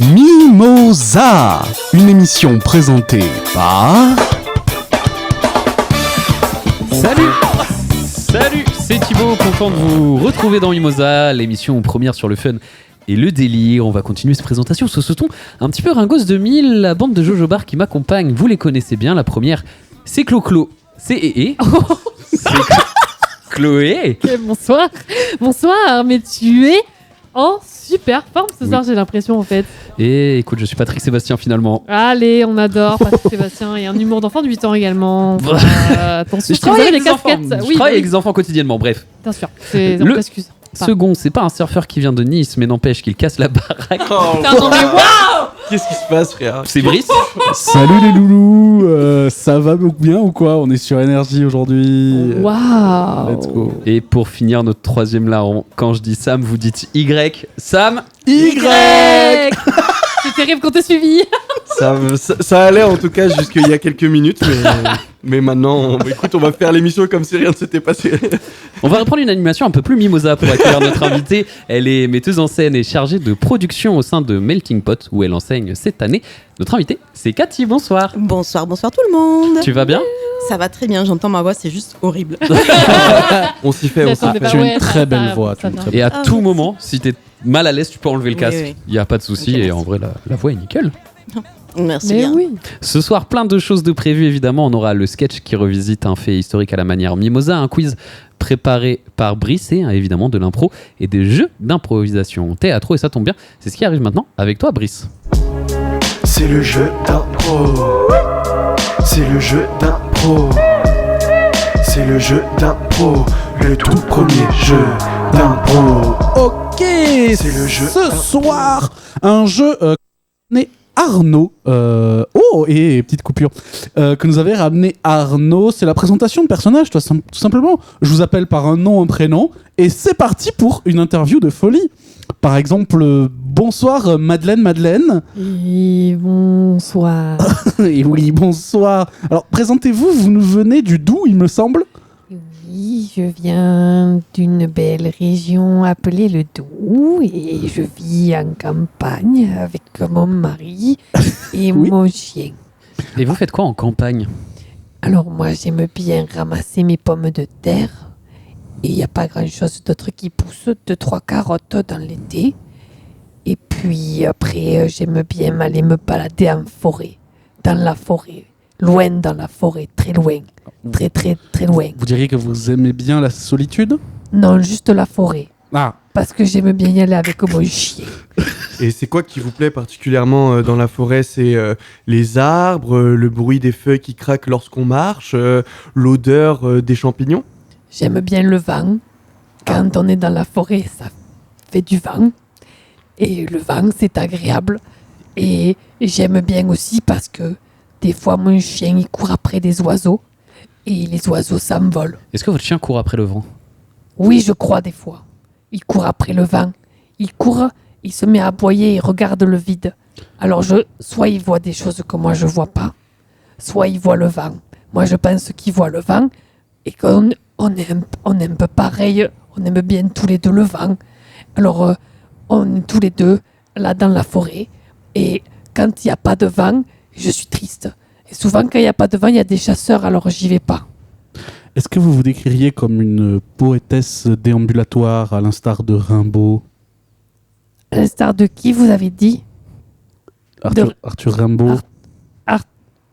Mimosa, une émission présentée par... Salut, c'est Thibaut, content de vous retrouver dans Mimosa, l'émission première sur le fun et le délire. On va continuer cette présentation sous ce ton un petit peu ringos 2000, la bande de Jojo Bar qui m'accompagne, vous les connaissez bien. La première, c'est Clo-Clo, c'est Ee, c'est Chloé. Okay, bonsoir, mais tu es en super forme ce soir, j'ai l'impression en fait. Et écoute, je suis Patrick Sébastien finalement. Allez, on adore Patrick Sébastien et un humour d'enfant de 8 ans également. Attention, Je travaille avec les enfants quotidiennement, bref. Bien sûr, c'est une excuse. Second, c'est pas un surfeur qui vient de Nice, mais n'empêche qu'il casse la baraque. Non, mais waouh! Qu'est-ce qui se passe, frère? C'est Brice. Salut les loulous, ça va bien ou quoi? On est sur énergie aujourd'hui. Waouh! Let's go. Et pour finir notre troisième larron, quand je dis Sam, vous dites Y. Sam Y. C'est terrible qu'on t'ait suivi. Ça allait en tout cas jusqu'il y a quelques minutes, mais maintenant, écoute, on va faire l'émission comme si rien ne s'était passé. On va reprendre une animation un peu plus mimosa pour accueillir notre invitée. Elle est metteuse en scène et chargée de production au sein de Melting Pot, où elle enseigne cette année. Notre invitée, c'est Cathy, bonsoir. Bonsoir tout le monde. Tu vas bien? Ça va très bien, j'entends ma voix, c'est juste horrible. On s'y fait. Tu as une très belle voix. Et à tout moment, si t'es mal à l'aise, tu peux enlever le casque. Oui. Il n'y a pas de souci, Okay, et en vrai, la voix est nickel. Merci Mais bien. oui. Ce soir, plein de choses de prévues, évidemment. On aura le sketch qui revisite un fait historique à la manière Mimosa, un quiz préparé par Brice et évidemment de l'impro et des jeux d'improvisation théâtraux. Et ça tombe bien, c'est ce qui arrive maintenant avec toi, Brice. C'est le jeu d'impro. C'est le jeu d'impro. C'est le jeu d'impro. Le tout premier jeu d'impro. Ok, C'est le jeu. Ce soir, un jeu né Arnaud. Et petite coupure. Que nous avait ramené Arnaud. C'est la présentation de personnage, tout simplement. Je vous appelle par un nom, un prénom. Et c'est parti pour une interview de folie. Par exemple, bonsoir Madeleine. Et bonsoir. Et oui, bonsoir. Alors, présentez-vous, vous nous venez du Doubs, il me semble. Oui, je viens d'une belle région appelée le Doubs et je vis en campagne avec mon mari et Oui. mon chien. Et vous faites quoi en campagne? Alors moi, j'aime bien ramasser mes pommes de terre et il n'y a pas grand-chose d'autre qui pousse, 2-3 carottes dans l'été. Et puis après, j'aime bien aller me balader en forêt, dans la forêt, loin dans la forêt, très loin, très loin. Vous diriez que vous aimez bien la solitude? Non, juste la forêt. Ah, Parce que j'aime bien y aller avec mon chien. Et c'est quoi qui vous plaît particulièrement dans la forêt? C'est les arbres, le bruit des feuilles qui craquent lorsqu'on marche, l'odeur des champignons? J'aime bien le vent. Quand on est dans la forêt, ça fait du vent. Et le vent, c'est agréable. Et j'aime bien aussi parce que des fois, mon chien, il court après des oiseaux. Et les oiseaux s'envolent. Est-ce que votre chien court après le vent? Oui, je crois des fois. Il court après le vent. Il court, il se met à aboyer et regarde le vide. Alors, soit il voit des choses que moi je vois pas, soit il voit le vent. Moi, je pense qu'il voit le vent et qu'on est un peu pareil. On aime bien tous les deux le vent. Alors, on est tous les deux là dans la forêt. Et quand il n'y a pas de vent, je suis triste. Et souvent, quand il n'y a pas de vent, il y a des chasseurs, alors j'y vais pas. est-ce que vous vous décririez comme une poétesse déambulatoire à l'instar de Rimbaud? À l'instar de qui vous avez dit? Arthur Rimbaud.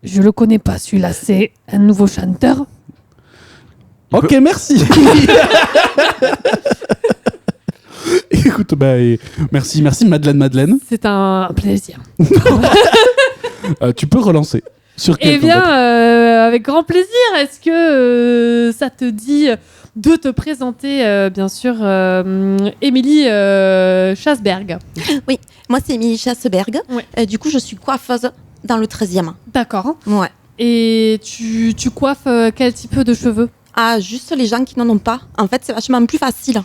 Je le connais pas, celui-là, c'est un nouveau chanteur. Ok, merci. Écoute, merci Madeleine. C'est un plaisir. Tu peux relancer. Sur Eh quelqu'un bien, d'autre. avec grand plaisir. Est-ce que ça te dit de te présenter, bien sûr, Émilie Chasberg? Moi, c'est Émilie Chasberg. Ouais. Du coup, je suis coiffeuse dans le 13e. D'accord. Ouais. Et tu coiffes quel type de cheveux? Ah, juste les gens qui n'en ont pas. En fait, c'est vachement plus facile.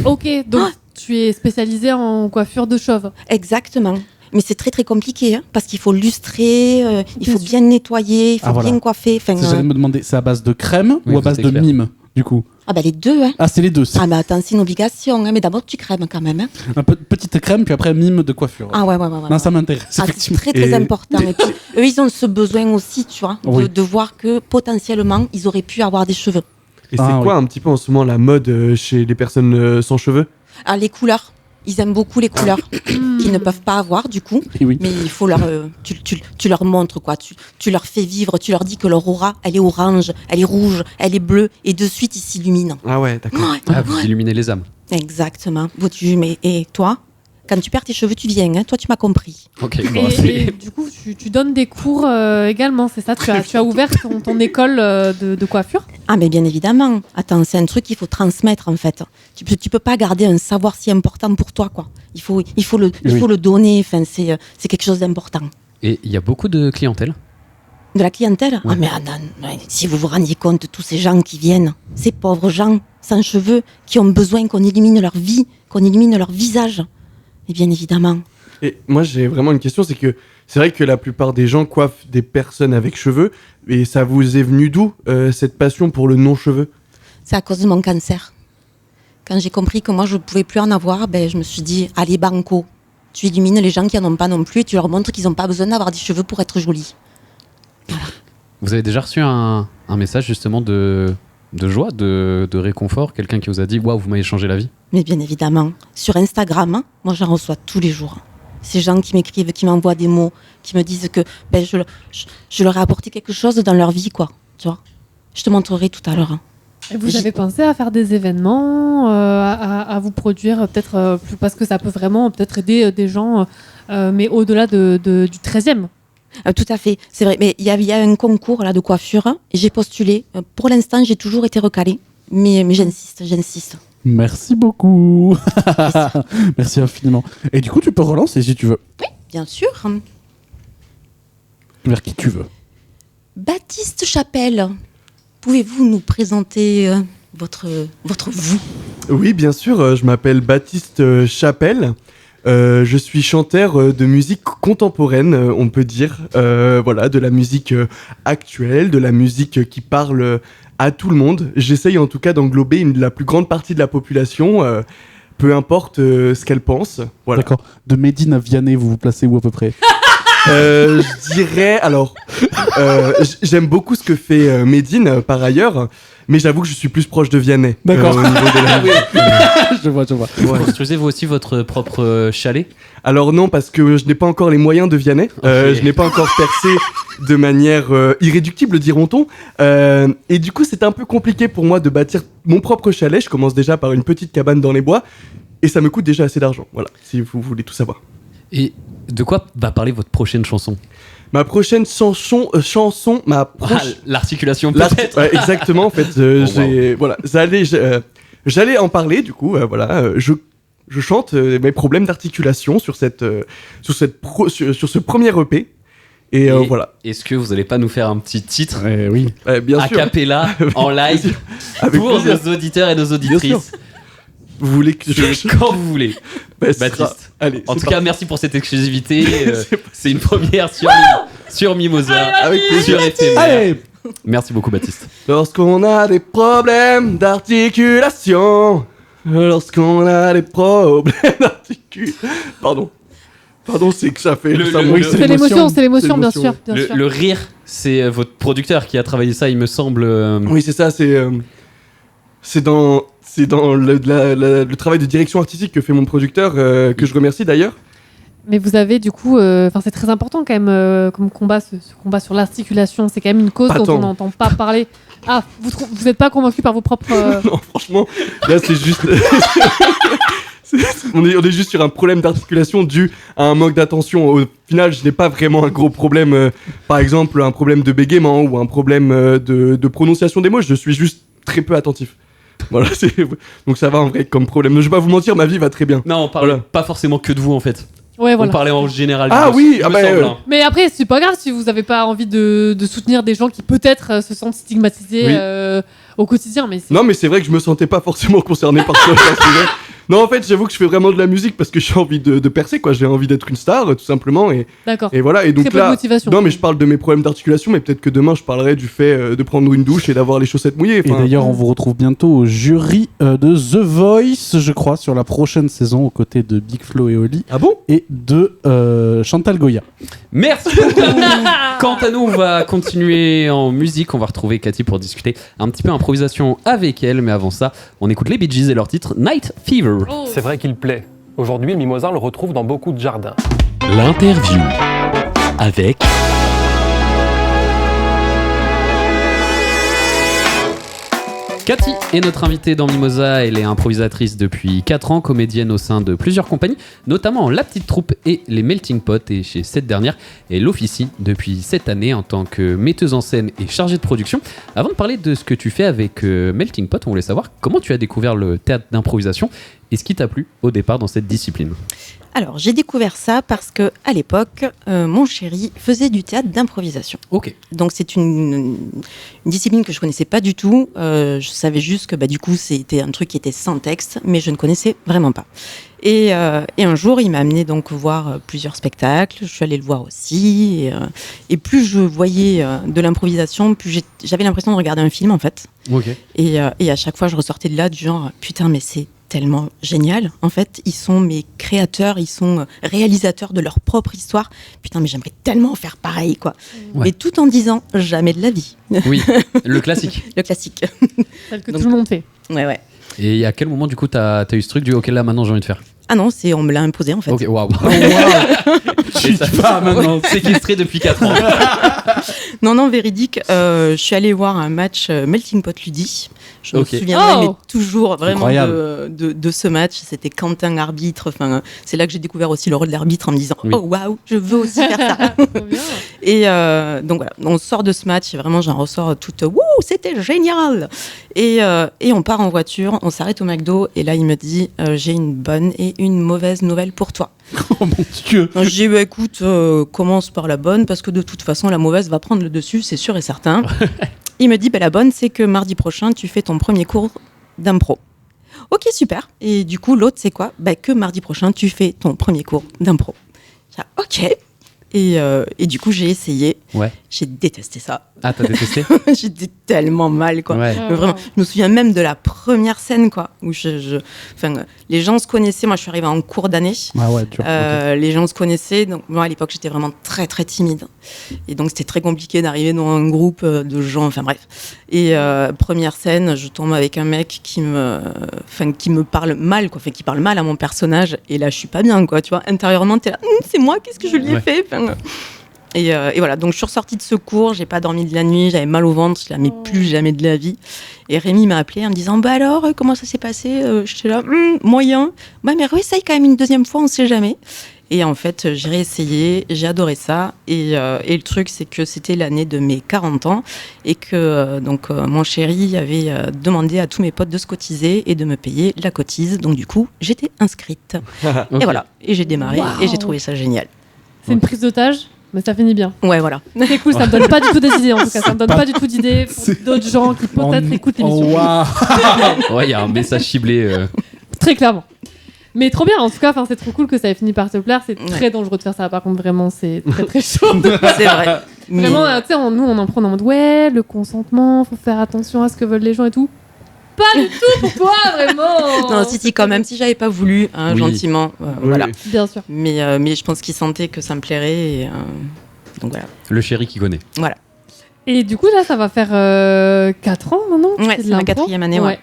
Ok, donc tu es spécialisée en coiffure de chauve. Exactement. Mais c'est très très compliqué hein, parce qu'il faut lustrer, il Bien faut sûr. bien nettoyer, il faut voilà. bien coiffer. Enfin, J'allais me demander, c'est à base de crème Oui, ou à base c'est de clair. mime, du coup? Ah bah les deux, hein. Ah, c'est les deux. C'est Ah bah attends, c'est une obligation, hein. Mais d'abord tu crèmes quand même, hein. un peu petite crème, puis après mime de coiffure. Ah ouais. Non, ça m'intéresse, Ah, c'est effectivement. très très Et- important. Et puis, eux, ils ont ce besoin aussi, tu vois, Oui. de voir que potentiellement, ils auraient pu avoir des cheveux. Et Ah, c'est quoi un petit peu en ce moment la mode chez les personnes sans cheveux? Ah, les couleurs. Ils aiment beaucoup les couleurs qu'ils ne peuvent pas avoir, du coup. Et oui. Mais il faut leur... tu leur montres, quoi. Tu leur fais vivre. Tu leur dis que leur aura, elle est orange, elle est rouge, elle est bleue. Et de suite, ils s'illuminent. Ah ouais, d'accord. Ouais, Ah, vous ouais. illuminez les âmes. Exactement. Et toi, quand tu perds tes cheveux, tu viens. Hein. Toi, tu m'as compris. Ok, bon, Et du coup, tu donnes des cours également, c'est ça tu as ouvert ton école de coiffure. Ah, mais bien évidemment. Attends, c'est un truc qu'il faut transmettre, en fait. Tu peux pas garder un savoir si important pour toi, quoi. Il faut le donner. Enfin, c'est quelque chose d'important. Et il y a beaucoup de clientèle. De la clientèle. Ouais. Ah, mais si vous vous rendiez compte de tous ces gens qui viennent, ces pauvres gens sans cheveux, qui ont besoin qu'on illumine leur vie, qu'on illumine leur visage. Et bien évidemment. Et moi, j'ai vraiment une question, c'est que c'est vrai que la plupart des gens coiffent des personnes avec cheveux, et ça vous est venu d'où cette passion pour le non-cheveux? C'est à cause de mon cancer. Quand j'ai compris que moi, je ne pouvais plus en avoir, ben, je me suis dit, allez, banco. Tu illumines les gens qui n'en ont pas non plus et tu leur montres qu'ils n'ont pas besoin d'avoir des cheveux pour être jolis. Vous avez déjà reçu un message justement de joie, de réconfort, quelqu'un qui vous a dit waouh, vous m'avez changé la vie? Mais bien évidemment, sur Instagram, hein, moi, j'en reçois tous les jours. Ces gens qui m'écrivent, qui m'envoient des mots, qui me disent que ben, je leur ai apporté quelque chose dans leur vie, quoi. Tu vois, je te montrerai tout à l'heure. Hein. Et vous avez pensé à faire des événements, à vous produire peut-être parce que ça peut vraiment peut-être aider des gens, mais au-delà du 13e. Tout à fait, c'est vrai. Mais il y a un concours là, de coiffure et j'ai postulé. Pour l'instant, j'ai toujours été recalée. Mais j'insiste. Merci beaucoup. Merci infiniment. Et du coup, tu peux relancer si tu veux. Bien sûr. Vers qui tu veux. Baptiste Chapelle, pouvez-vous nous présenter votre vous? Oui, bien sûr, je m'appelle Baptiste Chapelle. Je suis chanteur de musique contemporaine, on peut dire. Voilà, de la musique actuelle, de la musique qui parle à tout le monde. J'essaye en tout cas d'englober la plus grande partie de la population, peu importe ce qu'elle pense. Voilà. D'accord. De Médine à Vianney, vous vous placez où à peu près? Je dirais, alors, j'aime beaucoup ce que fait Médine par ailleurs, mais j'avoue que je suis plus proche de Vianney. D'accord. Au niveau de la musique. Je vois. Vous construisez vous aussi votre propre chalet? Alors non, parce que je n'ai pas encore les moyens de Vianney. Je n'ai pas encore percé de manière irréductible, diront-on. Et du coup, c'est un peu compliqué pour moi de bâtir mon propre chalet. Je commence déjà par une petite cabane dans les bois. Et ça me coûte déjà assez d'argent. Voilà, si vous voulez tout savoir. Et de quoi va parler votre prochaine chanson? Ma prochaine chanson, L'articulation Là, peut-être. ouais, exactement, en fait, voilà, j'allais en parler, du coup, voilà, je chante mes problèmes d'articulation sur ce premier EP, et voilà. Est-ce que vous allez pas nous faire un petit titre Oui. Bien a sûr, cappella en live avec pour plaisir. nos auditeurs et nos auditrices? Vous voulez que je... Quand vous voulez. Bah, ce Baptiste. sera- Allez, En c'est tout parti. cas, merci pour cette exclusivité. C'est C'est une première sur Mimosa, Avec plaisir. sur FTM. Allez. Merci beaucoup, Baptiste. Lorsqu'on a des problèmes d'articulation, lorsqu'on a des problèmes d'articulation... Pardon, c'est que ça fait... Le- ça le- me- le- C'est l'émotion, C'est bien l'émotion, sûr. Bien sûr. Le rire, c'est votre producteur qui a travaillé ça, il me semble. Oui, c'est ça, c'est dans le travail de direction artistique que fait mon producteur, que je remercie d'ailleurs. Mais vous avez du coup, c'est très important quand même comme combat, ce combat sur l'articulation. C'est quand même une cause dont Attends. on n'entend pas parler. Ah, vous n'êtes pas convaincu par vos propres. Non, franchement, là c'est juste... on est juste sur un problème d'articulation dû à un manque d'attention. Au final, je n'ai pas vraiment un gros problème, par exemple un problème de bégaiement ou un problème de prononciation des mots, je suis juste très peu attentif. Voilà, donc ça va en vrai comme problème. Je vais pas vous mentir, ma vie va très bien. Non, on parle Voilà. pas forcément que de vous en fait. Ouais, On voilà. parlait en général. Ah il me- oui, il ah me bah, semble, hein. Mais après, c'est pas grave si vous n'avez pas envie de soutenir des gens qui peut-être se sentent stigmatisés Oui. au quotidien. Mais Non, mais c'est vrai que je me sentais pas forcément concerné par ce sujet. Non, en fait, j'avoue que je fais vraiment de la musique parce que j'ai envie de percer, quoi. J'ai envie d'être une star, tout simplement. D'accord. Et voilà. Et donc Très peu de là, motivation. non, mais je parle de mes problèmes d'articulation, mais peut-être que demain, je parlerai du fait de prendre une douche et d'avoir les chaussettes mouillées. Et d'ailleurs, on vous retrouve bientôt au jury de The Voice, je crois, sur la prochaine saison, aux côtés de Big Flo et Oli. Ah bon? Et de Chantal Goya. Merci beaucoup. Quant à nous, on va continuer en musique. On va retrouver Cathy pour discuter un petit peu improvisation avec elle. Mais avant ça, on écoute les Bee Gees et leur titre Night Fever. C'est vrai qu'il plaît. Aujourd'hui, le mimosa, on le retrouve dans beaucoup de jardins. L'interview avec Cathy est notre invitée dans Mimosa. Elle est improvisatrice depuis 4 ans, comédienne au sein de plusieurs compagnies, notamment La Petite Troupe et Les Melting Pot. Et chez cette dernière, elle officie depuis cette année en tant que metteuse en scène et chargée de production. Avant de parler de ce que tu fais avec Melting Pot, on voulait savoir comment tu as découvert le théâtre d'improvisation et ce qui t'a plu au départ dans cette discipline. Alors, j'ai découvert ça parce que à l'époque, mon chéri faisait du théâtre d'improvisation. Ok. Donc, c'est une discipline que je connaissais pas du tout. Je savais juste que du coup, c'était un truc qui était sans texte, mais je ne connaissais vraiment pas. Et un jour, il m'a amené donc voir plusieurs spectacles. Je suis allée le voir aussi. Et plus je voyais de l'improvisation, plus j'avais l'impression de regarder un film, en fait. Ok. Et à chaque fois, je ressortais de là du genre, putain, mais c'est tellement génial. En fait, ils sont mes créateurs, ils sont réalisateurs de leur propre histoire. Putain, mais j'aimerais tellement faire pareil, quoi. Ouais. Mais tout en disant, jamais de la vie. Oui, le classique. Le classique. Celle que Donc- tout le monde fait. Ouais. Et à quel moment, du coup, t'as eu ce truc du ok, là, maintenant, j'ai envie de faire. Ah non, on me l'a imposé, en fait. Ok, waouh. Tu ça- pas maintenant. Séquestré depuis 4 ans. Non, véridique. Je suis allée voir un match Melting Pot Ludi. Je Ok. me souviendrai Oh mais toujours vraiment Incroyable. de ce match. C'était Quentin arbitre. Enfin, c'est là que j'ai découvert aussi le rôle d'arbitre en me disant Oui. oh waouh, je veux aussi faire ça. Trop bien. Et donc voilà, on sort de ce match et vraiment j'en ressors toute wouh, c'était génial. Et on part en voiture, on s'arrête au McDo et là il me dit j'ai une bonne et une mauvaise nouvelle pour toi. Oh mon Dieu. Donc, je dis écoute, commence par la bonne parce que de toute façon la mauvaise va prendre le dessus, c'est sûr et certain. Il me dit la bonne c'est que mardi prochain tu fais ton premier cours d'impro. Ok, super. Et du coup l'autre c'est quoi? Que mardi prochain tu fais ton premier cours d'impro. J'ai dit, ok. Et du coup j'ai essayé. Ouais. J'ai détesté ça. Ah, t'as détesté? J'étais tellement mal, quoi. Ouais. Mais vraiment, je me souviens même de la première scène, quoi, où les gens se connaissaient. Moi, je suis arrivée en cours d'année. Ah ouais, dur. Ok. Les gens se connaissaient. Donc, moi, à l'époque, j'étais vraiment très, très timide. Et donc, c'était très compliqué d'arriver dans un groupe de gens. Enfin, bref. Et première scène, je tombe avec un mec qui me parle mal, quoi. Enfin, qui parle mal à mon personnage. Et là, je suis pas bien, quoi. Tu vois, intérieurement, t'es là, c'est moi, qu'est-ce que je lui ai Ouais. fait? Et voilà, donc je suis ressortie de ce cours, j'ai pas dormi de la nuit, j'avais mal au ventre, je la mets plus jamais de la vie. Et Rémi m'a appelé en me disant alors, comment ça s'est passé? J'étais là, moyen. Mais réessaye quand même une deuxième fois, on sait jamais. Et en fait, j'ai réessayé, j'ai adoré ça. Et le truc, c'est que c'était l'année de mes 40 ans et que mon chéri avait demandé à tous mes potes de se cotiser et de me payer la cotise. Donc du coup, j'étais inscrite. Ok. Et voilà, et j'ai démarré Waouh. et j'ai trouvé ça génial. C'est une prise d'otage, mais ça finit bien. Ouais, voilà. C'est cool, ça me donne pas du tout des idées en tout cas. Ça me donne pas- pas du tout d'idées pour C'est- d'autres gens qui peut-être écoutent Oh, l'émission. waouh. Ouais, il y a un message ciblé. Très clairement. Mais trop bien, en tout cas, c'est trop cool que ça ait fini par te plaire. C'est très dangereux de faire ça, par contre, vraiment, c'est très très chaud. C'est vrai. Mais- Vraiment, tu sais, nous on en prend en mode ouais, le consentement, faut faire attention à ce que veulent les gens et tout. Pas du tout pour toi, vraiment. Non, si, quand même, si j'avais pas voulu, hein, Oui. gentiment, Oui. voilà. Bien sûr. Mais je pense qu'il sentait que ça me plairait. Et, donc voilà. Le chéri qui connaît. Et du coup, là, ça va faire 4 ans maintenant. que tu Ouais, fais de c'est ma l'impro. 4e année, ouais.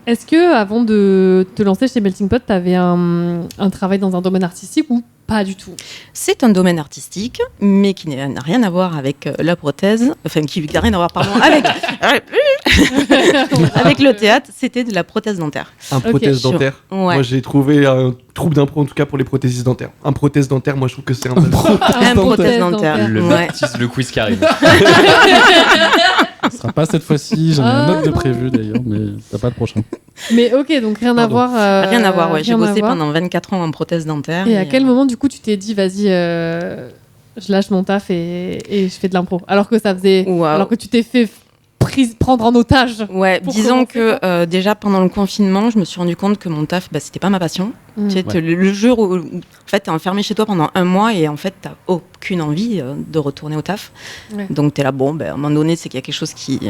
Est-ce que avant de te lancer chez Melting Pot, t'avais un travail dans un domaine artistique ou pas du tout? C'est un domaine artistique, mais qui n'a rien à voir avec la prothèse, enfin qui n'a rien à voir, pardon, avec, avec le théâtre, c'était de la prothèse dentaire. Un prothèse Sur- dentaire. Ouais. Moi, j'ai trouvé un troupe d'impro, en tout cas pour les prothésistes dentaires. Un prothèse dentaire, moi, je trouve que c'est un Un prothèse dentaire. Le Ouais. baptise, le quiz qui arrive. Ce sera pas cette fois-ci, j'en ai un Ah, autre de non. prévu d'ailleurs, mais t'as pas le prochain. Mais ok, donc rien à Pardon. voir. Rien à voir, ouais. J'ai rien à bossé voir. pendant 24 ans en prothèse dentaire. Et à quel moment, du coup, tu t'es dit, vas-y, je lâche mon taf et je fais de l'impro? Alors que ça faisait. Waouh. Alors que tu t'es fait prendre en otage. Ouais, Pour disons commencer, que déjà pendant le confinement, je me suis rendu compte que mon taf, c'était pas ma passion. Tu sais, le jour où en fait, t'es enfermé chez toi pendant 1 mois et en fait, t'as aucune envie de retourner au taf. Ouais. Donc t'es là, bon, à un moment donné, c'est qu'il y a quelque chose qui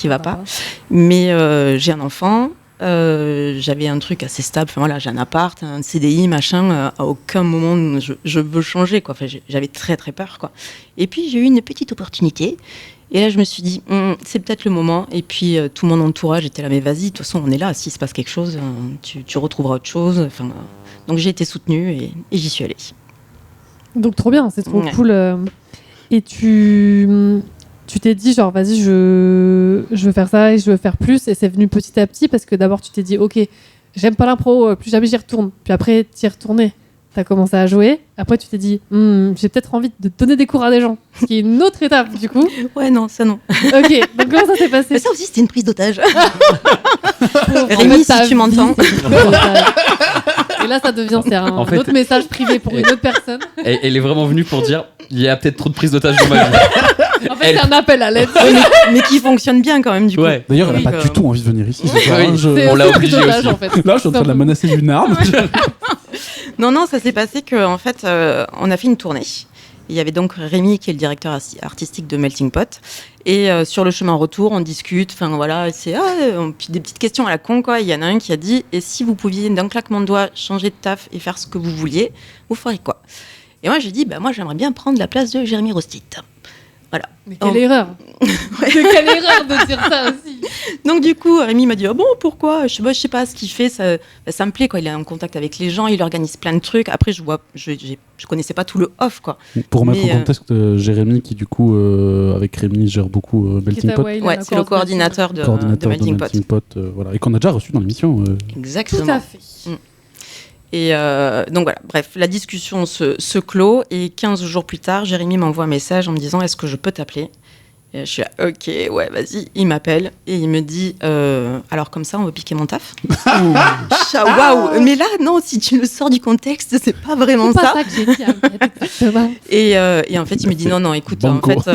va pas. Mais j'ai un enfant. J'avais un truc assez stable, enfin voilà, j'ai un appart, un CDI, machin, à aucun moment je veux changer, quoi. Enfin, j'avais très très peur, quoi. Et puis j'ai eu une petite opportunité, et là je me suis dit, c'est peut-être le moment, et puis tout mon entourage était là, mais vas-y, de toute façon on est là, s'il se passe quelque chose, tu retrouveras autre chose, enfin, donc j'ai été soutenue, et j'y suis allée. Donc trop bien, c'est trop Ouais. cool. Et tu t'es dit genre vas-y je veux faire ça et je veux faire plus, et c'est venu petit à petit parce que d'abord tu t'es dit ok j'aime pas l'impro, plus jamais j'y retourne, puis après t'y es retourné, t'as commencé à jouer, après tu t'es dit j'ai peut-être envie de donner des cours à des gens, ce qui est une autre étape du coup. Ouais, non, ça non. Ok, donc comment ça s'est passé? Mais ça aussi c'était une prise d'otage. En Rémi, fait, ta si tu m'entends. vie, c'est une prise d'otage. Et là ça devient un En fait- autre message privé pour une autre personne. Elle est vraiment venue pour dire il y a peut-être trop de prise d'otage dans ma vie. En fait c'est un appel à l'aide. Ouais, mais qui fonctionne bien quand même, du coup. Ouais. D'ailleurs, elle Oui, n'a pas du tout envie de venir ici. ce soir, Oui. hein, C'est On l'a une prise obligé d'otage, aussi. en fait. Là, je suis en train de la menacer d'une arme. Non, ça s'est passé qu'en fait, on a fait une tournée. Il y avait donc Rémi qui est le directeur artistique de Melting Pot. Et sur le chemin retour, on discute. Enfin voilà, c'est puis des petites questions à la con, quoi. Il y en a un qui a dit, et si vous pouviez d'un claquement de doigts changer de taf et faire ce que vous vouliez, vous feriez quoi? Et moi j'ai dit, moi j'aimerais bien prendre la place de Jérémy Rostit. Voilà. Mais quelle erreur. Mais quelle erreur de dire ça aussi. Donc du coup, Rémi m'a dit, ah bon, pourquoi? Je sais pas ce qu'il fait, ça me plaît, quoi. Il est en contact avec les gens, il organise plein de trucs. Après, je connaissais pas tout le off, quoi. Pour remettre Mais, en contexte, Jérémy, qui du coup, avec Rémi, gère beaucoup Melting Pot. Ouais, c'est le coordinateur de Melting Pot. Voilà, et qu'on a déjà reçu dans l'émission. Exactement. Tout à fait. Et donc voilà, bref, la discussion se clôt et 15 jours plus tard, Jérémy m'envoie un message en me disant « Est-ce que je peux t'appeler ?» Et je suis là « Ok, ouais, vas-y. » Il m'appelle et il me dit « Alors comme ça, on veut piquer mon taf ?» Waouh. Mais là, non, si tu le sors du contexte, c'est pas vraiment C'est pas ça. ça que j'ai dit, exactement. Et en fait, il me dit « Non, écoute, Banco. en fait...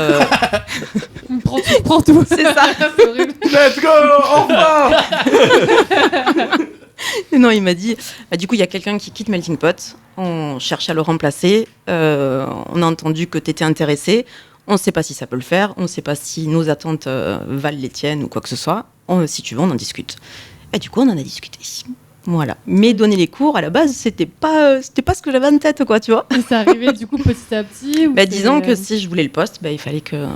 Prends tout. C'est ça. C'est horrible. Let's go, au revoir. Non, il m'a dit, du coup, il y a quelqu'un qui quitte Melting Pot. On cherche à le remplacer. On a entendu que tu étais intéressé. On ne sait pas si ça peut le faire. On ne sait pas si nos attentes valent les tiennes ou quoi que ce soit. Si tu veux, on en discute. Et du coup, on en a discuté. Voilà. Mais donner les cours, à la base, c'était pas ce que j'avais en tête, quoi, tu vois. Et c'est arrivé du coup petit à petit ou Disons que si je voulais le poste, il fallait que...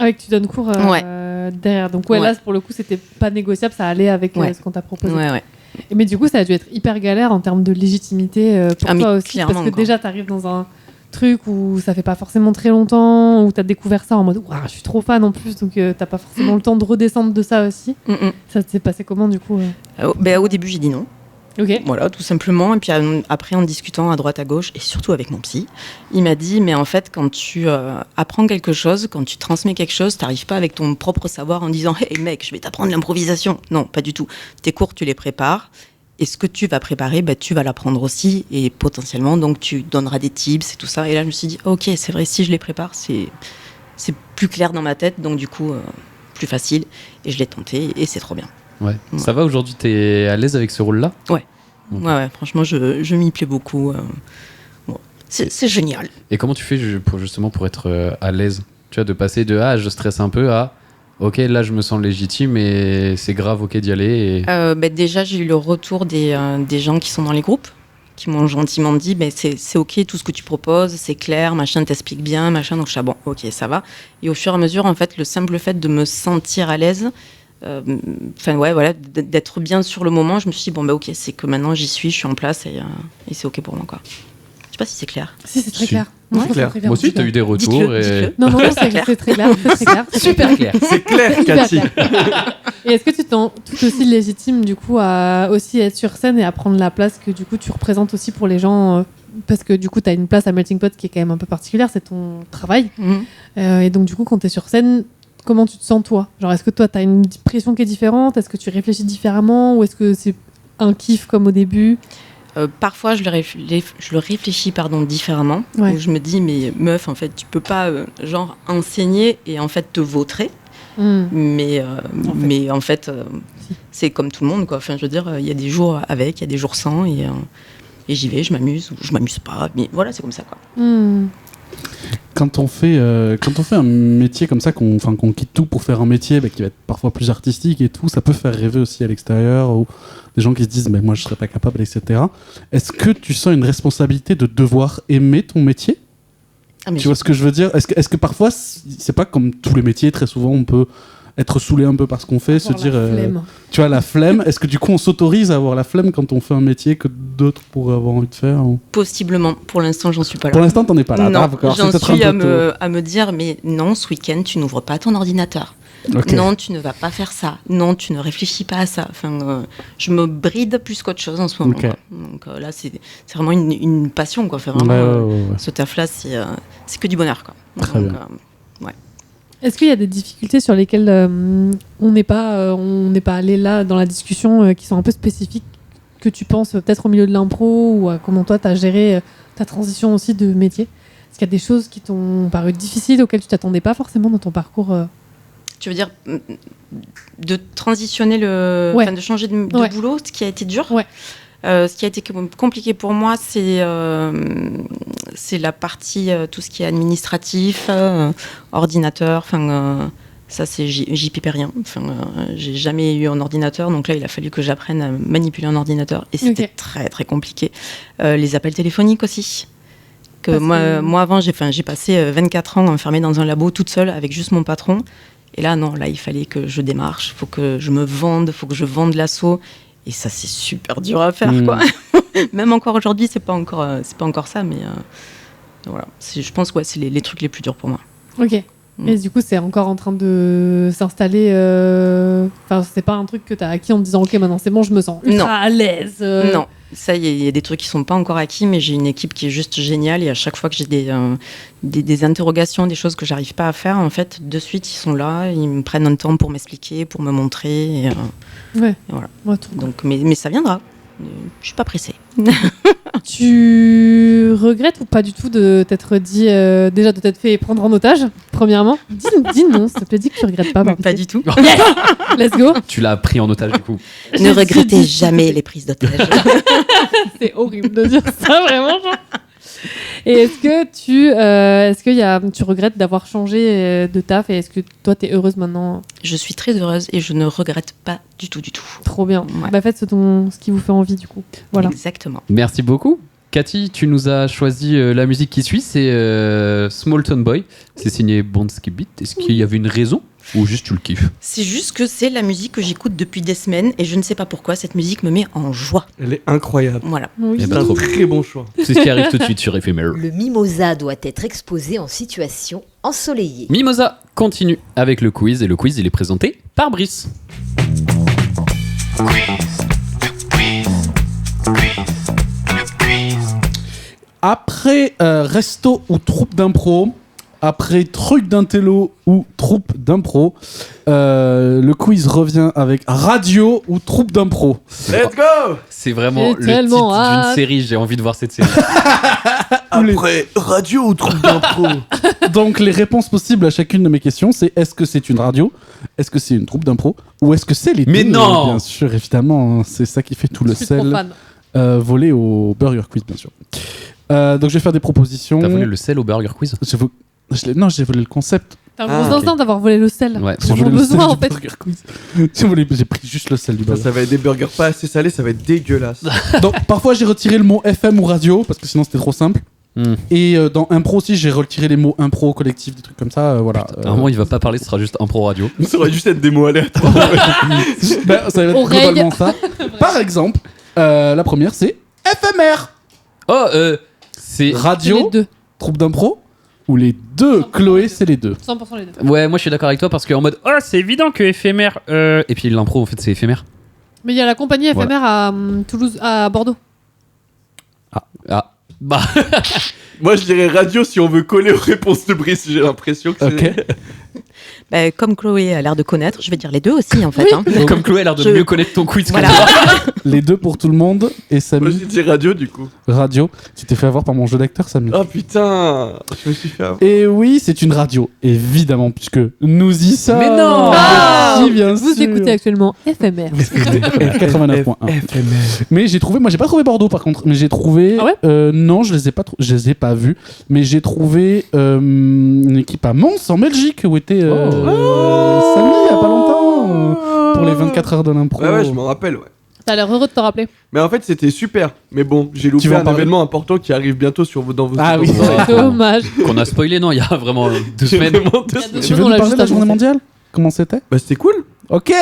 avec tu donnes cours derrière. Donc là, pour le coup, c'était pas négociable. Ça allait avec ce qu'on t'a proposé. Ouais. Mais du coup, ça a dû être hyper galère en termes de légitimité pour toi aussi. Clairement, Parce que quoi. déjà, t'arrives dans un truc où ça fait pas forcément très longtemps, où t'as découvert ça en mode je suis trop fan en plus, donc t'as pas forcément le temps de redescendre de ça aussi. Ça s'est passé comment du coup Au début, j'ai dit non. Ok. Voilà, tout simplement. Et puis après, en discutant à droite, à gauche, et surtout avec mon psy, il m'a dit, mais en fait, quand tu apprends quelque chose, quand tu transmets quelque chose, t'arrives pas avec ton propre savoir en disant, hey mec, je vais t'apprendre l'improvisation. Non, pas du tout. Tes cours, tu les prépares. Et ce que tu vas préparer, tu vas l'apprendre aussi. Et potentiellement, donc, tu donneras des tips et tout ça. Et là, je me suis dit, ok, c'est vrai, si je les prépare, c'est plus clair dans ma tête. Donc, du coup, plus facile. Et je l'ai tenté et c'est trop bien. Ouais. Ça va aujourd'hui, t'es à l'aise avec ce rôle-là? Ouais, franchement, je m'y plais beaucoup. C'est génial. Et comment tu fais pour être à l'aise? Tu vois, de passer de je stresse un peu à ok, là je me sens légitime et c'est grave, ok d'y aller. Déjà, j'ai eu le retour des gens qui sont dans les groupes, qui m'ont gentiment dit c'est ok tout ce que tu proposes, c'est clair, machin, t'explique bien, machin. Donc je suis bon, ok, ça va. Et au fur et à mesure, en fait, le simple fait de me sentir à l'aise, d'être bien sur le moment, je me suis dit ok, c'est que maintenant j'y suis, je suis en place et c'est ok pour moi, quoi. Je sais pas si c'est clair. Si, c'est très Si. clair. Ouais. Je trouve ça très clair. Moi aussi, t'as eu des retours. Dites-le. Non, c'est très clair. C'est très clair. Super clair. C'est clair, Hyper Cathy. clair. Et est-ce que tu t'en tout aussi légitime du coup à aussi être sur scène et à prendre la place que du coup tu représentes aussi pour les gens parce que du coup tu as une place à Melting Pot qui est quand même un peu particulière, c'est ton travail. Et donc du coup quand tu es sur scène, comment tu te sens toi? Genre est-ce que toi tu as une pression qui est différente? Est-ce que tu réfléchis différemment ou est-ce que c'est un kiff comme au début? Parfois, je le réfléchis différemment. Ouais. Où je me dis, mais meuf, en fait, tu peux pas enseigner et en fait te vautrer. Mais en fait, c'est comme tout le monde, quoi. Enfin, je veux dire, il y a des jours avec, il y a des jours sans, et j'y vais, je m'amuse ou je m'amuse pas. Mais voilà, c'est comme ça, quoi. Quand on fait un métier comme ça, qu'on quitte tout pour faire un métier qui va être parfois plus artistique et tout, ça peut faire rêver aussi à l'extérieur, ou des gens qui se disent moi je serais pas capable, etc. Est-ce que tu sens une responsabilité de devoir aimer ton métier ? Tu vois ce que je veux dire ? Est-ce que parfois, c'est pas comme tous les métiers, très souvent on peut être saoulé un peu par ce qu'on fait, se dire tu vois, la flemme. Est-ce que du coup on s'autorise à avoir la flemme quand on fait un métier que d'autres pourraient avoir envie de faire, ou... Possiblement. Pour l'instant, j'en suis pas là. Pour l'instant, t'en es pas là. Non, d'accord. j'en suis à me dire, mais non, ce week-end, tu n'ouvres pas ton ordinateur. Okay. Non, tu ne vas pas faire ça. Non, tu ne réfléchis pas à ça. Enfin, je me bride plus qu'autre chose en ce moment. Okay. Donc là, c'est vraiment une passion, quoi. Enfin, vraiment, ce taf-là, c'est que du bonheur, quoi. Très bien. Ouais. Est-ce qu'il y a des difficultés sur lesquelles on n'est pas allé là dans la discussion, qui sont un peu spécifiques, que tu penses peut-être au milieu de l'impro, ou à comment toi tu as géré ta transition aussi de métier ? Est-ce qu'il y a des choses qui t'ont paru difficiles, auxquelles tu t'attendais pas forcément dans ton parcours Tu veux dire de transitionner de changer de boulot, ce qui a été dur. Ce qui a été compliqué pour moi, c'est la partie, tout ce qui est administratif, ordinateur, ça j'y pipais rien. J'ai jamais eu un ordinateur, donc là il a fallu que j'apprenne à manipuler un ordinateur, et c'était très très compliqué. Les appels téléphoniques aussi. Moi avant j'ai passé 24 ans enfermée dans un labo toute seule avec juste mon patron. Et là, non, il fallait que je démarche, il faut que je me vende, il faut que je vende l'assaut. Et ça, c'est super dur à faire, quoi. Même encore aujourd'hui, c'est pas encore ça, mais voilà. Je pense que c'est les trucs les plus durs pour moi. Ok. Et du coup, c'est encore en train de s'installer. C'est pas un truc que tu as acquis en te disant, ok, maintenant c'est bon, je me sens ultra à l'aise. Non. Ça, il y a des trucs qui sont pas encore acquis, mais j'ai une équipe qui est juste géniale, et à chaque fois que j'ai des interrogations, des choses que j'arrive pas à faire, en fait, de suite, ils sont là, ils me prennent un temps pour m'expliquer, pour me montrer. Et voilà. Donc, mais ça viendra. Je suis pas pressée. Tu regrettes ou pas du tout de t'être dit, déjà de t'être fait prendre en otage, premièrement ? Dis non, s'il te plaît, dis que tu regrettes pas. Pas du tout. Yes. Let's go. Tu l'as pris en otage, du coup. Ne regrettez jamais les prises d'otage. C'est horrible de dire ça, vraiment. Et est-ce que tu regrettes d'avoir changé de taf, et est-ce que toi t'es heureuse maintenant ? Je suis très heureuse et je ne regrette pas du tout. Trop bien. Faites ce qui vous fait envie, du coup. Voilà. Exactement. Merci beaucoup. Cathy, tu nous as choisi la musique qui suit, c'est Small Town Boy. C'est signé Bonsky Beat. Est-ce qu'il y avait une raison ou juste tu le kiffes ? C'est juste que c'est la musique que j'écoute depuis des semaines, et je ne sais pas pourquoi cette musique me met en joie. Elle est incroyable. Voilà. Oui. C'est un très bon choix. C'est ce qui arrive tout de suite sur Éphémère. Le mimosa doit être exposé en situation ensoleillée. Mimosa continue avec le quiz, et le quiz il est présenté par Brice. Après resto ou troupe d'impro, après truc d'intello ou troupe d'impro, le quiz revient avec radio ou troupe d'impro. Let's go! C'est vraiment le tellement titre d'une série, j'ai envie de voir cette série. Après radio ou troupe d'impro. Donc les réponses possibles à chacune de mes questions, c'est: est-ce que c'est une radio, est-ce que c'est une troupe d'impro, ou est-ce que c'est les deux? Mais non! Bien sûr, évidemment, c'est ça qui fait tout le sel. Volé au Burger Quiz, bien sûr. Donc je vais faire des propositions. T'as volé le sel au Burger Quiz? Non, j'ai volé le concept. T'as un gros instinct d'avoir volé le sel. Ouais, j'ai volé besoin, le en fait. Burger Quiz. J'ai pris juste le sel du burger. Ça va être des burgers pas assez salés, ça va être dégueulasse. Donc parfois j'ai retiré le mot FM ou radio parce que sinon c'était trop simple. Et dans impro aussi j'ai retiré les mots impro, collectif, des trucs comme ça. Voilà. Normalement il va pas parler, ce sera juste impro radio. Ça va juste être des mots aléatoires. Ça va être globalement ça. Par exemple, la première c'est éphémère. Oh, c'est radio, les deux. troupe d'impro, ou les deux? Chloé, c'est les deux. 100% les deux. Ouais, moi je suis d'accord avec toi parce qu'en mode oh c'est évident que éphémère. Et puis l'impro en fait c'est éphémère. Mais il y a la compagnie éphémère à Toulouse, à Bordeaux. Ah. Bah. Moi je dirais radio si on veut coller aux réponses de Brice, j'ai l'impression que Ok. Bah, comme Chloé a l'air de connaître, je vais dire les deux aussi en fait. Hein. Comme Chloé a l'air de Je- mieux connaître ton quiz Voilà. que toi. Les deux pour tout le monde. Et Moi, Samy, j'ai dit radio du coup. radio. Tu t'es fait avoir par mon jeu d'acteur, Samy. Oh putain, je me suis fait avoir. Et oui, c'est une radio, évidemment, puisque nous y sommes. Mais non. Si, bien Vous sûr. écoutez actuellement FMR. 89.1. Mais j'ai trouvé, moi j'ai pas trouvé Bordeaux par contre, mais j'ai trouvé, Ah ouais non je les ai pas vus, mais j'ai trouvé une équipe à Mons en Belgique où était Samy il y a pas longtemps pour les 24 heures de l'impro. Ouais, je m'en rappelle, ouais. T'as l'air heureux de te rappeler. Mais en fait, c'était super. Mais bon, j'ai Tu loupé vas en un parler événement important qui arrive bientôt dans vos Ah oui. dans vos oreilles. Dommage. Qu'on a spoilé, non, il y a vraiment 2 J'ai semaines. vraiment deux- Il y a Tu on veux nous l'a parler juste de la journée annoncé. mondiale? Comment c'était? Bah, c'était cool. Ok.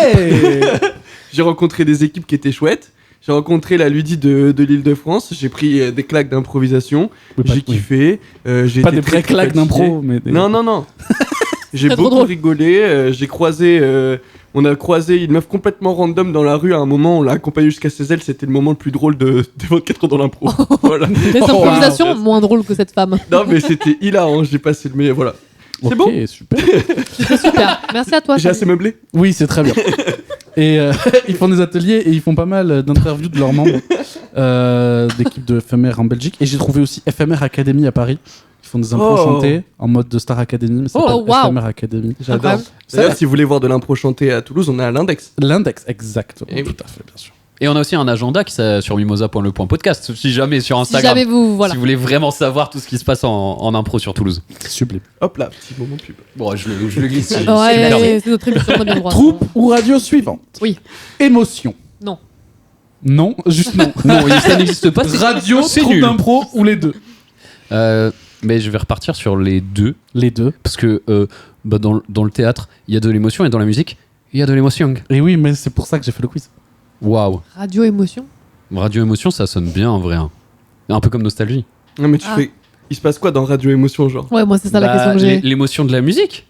J'ai rencontré des équipes qui étaient chouettes. J'ai rencontré la Ludie de l'Île-de-France. J'ai pris des claques d'improvisation. J'ai kiffé. J'ai Pas été des très, vraies très claques fatigué. d'impro, mais des... Non. J'ai C'est trop beaucoup drôle. rigolé. J'ai croisé. On a croisé une meuf complètement random dans la rue à un moment. On l'a accompagnée jusqu'à ses ailes. C'était le moment le plus drôle de 24 heures dans l'impro. Voilà. Les Oh, improvisations wow. moins drôles que cette femme. Non, mais c'était hilarant. J'ai passé le meilleur. Voilà. C'est Ok, bon. super. C'était super. Merci à toi. J'ai assez meublé. Oui, c'est très bien. Et ils font des ateliers et ils font pas mal d'interviews de leurs membres d'équipe de FMR en Belgique. Et j'ai trouvé aussi FMR Academy à Paris. Ils font des impros Oh. chantés en mode de Star Academy. Mais c'est Oh, pas wow. FMR Academy. J'adore. Incroyable. D'ailleurs, si vous voulez voir de l'impro chanté à Toulouse, on est à l'Index. L'index, exactement. Eh oui. Tout à fait, bien sûr. Et on a aussi un agenda qui sur mimosa.le.podcast, si jamais sur Si Instagram. jamais vous, voilà. Si vous voulez vraiment savoir tout ce qui se passe en impro sur Toulouse. Sublime. Hop là, petit moment pub. Bon, je le glisse. Ouais, c'est notre émission, on a bien le droit. Troupe ou radio suivante? Oui. Émotion. Non. Non, juste non. Non, ça n'existe pas. Radio, c'est troupe nul. d'impro ou les deux? Mais je vais repartir sur les deux. Les deux. Parce que dans le théâtre, il y a de l'émotion et dans la musique, il y a de l'émotion. Et oui, mais c'est pour ça que j'ai fait le quiz. Waouh. Radio émotion. Radio émotion, ça sonne bien en vrai. Hein. Un peu comme nostalgie. Non, mais tu Ah. fais. Il se passe quoi dans Radio Émotion, genre? Ouais, moi c'est ça la question que j'ai. L'émotion de la musique.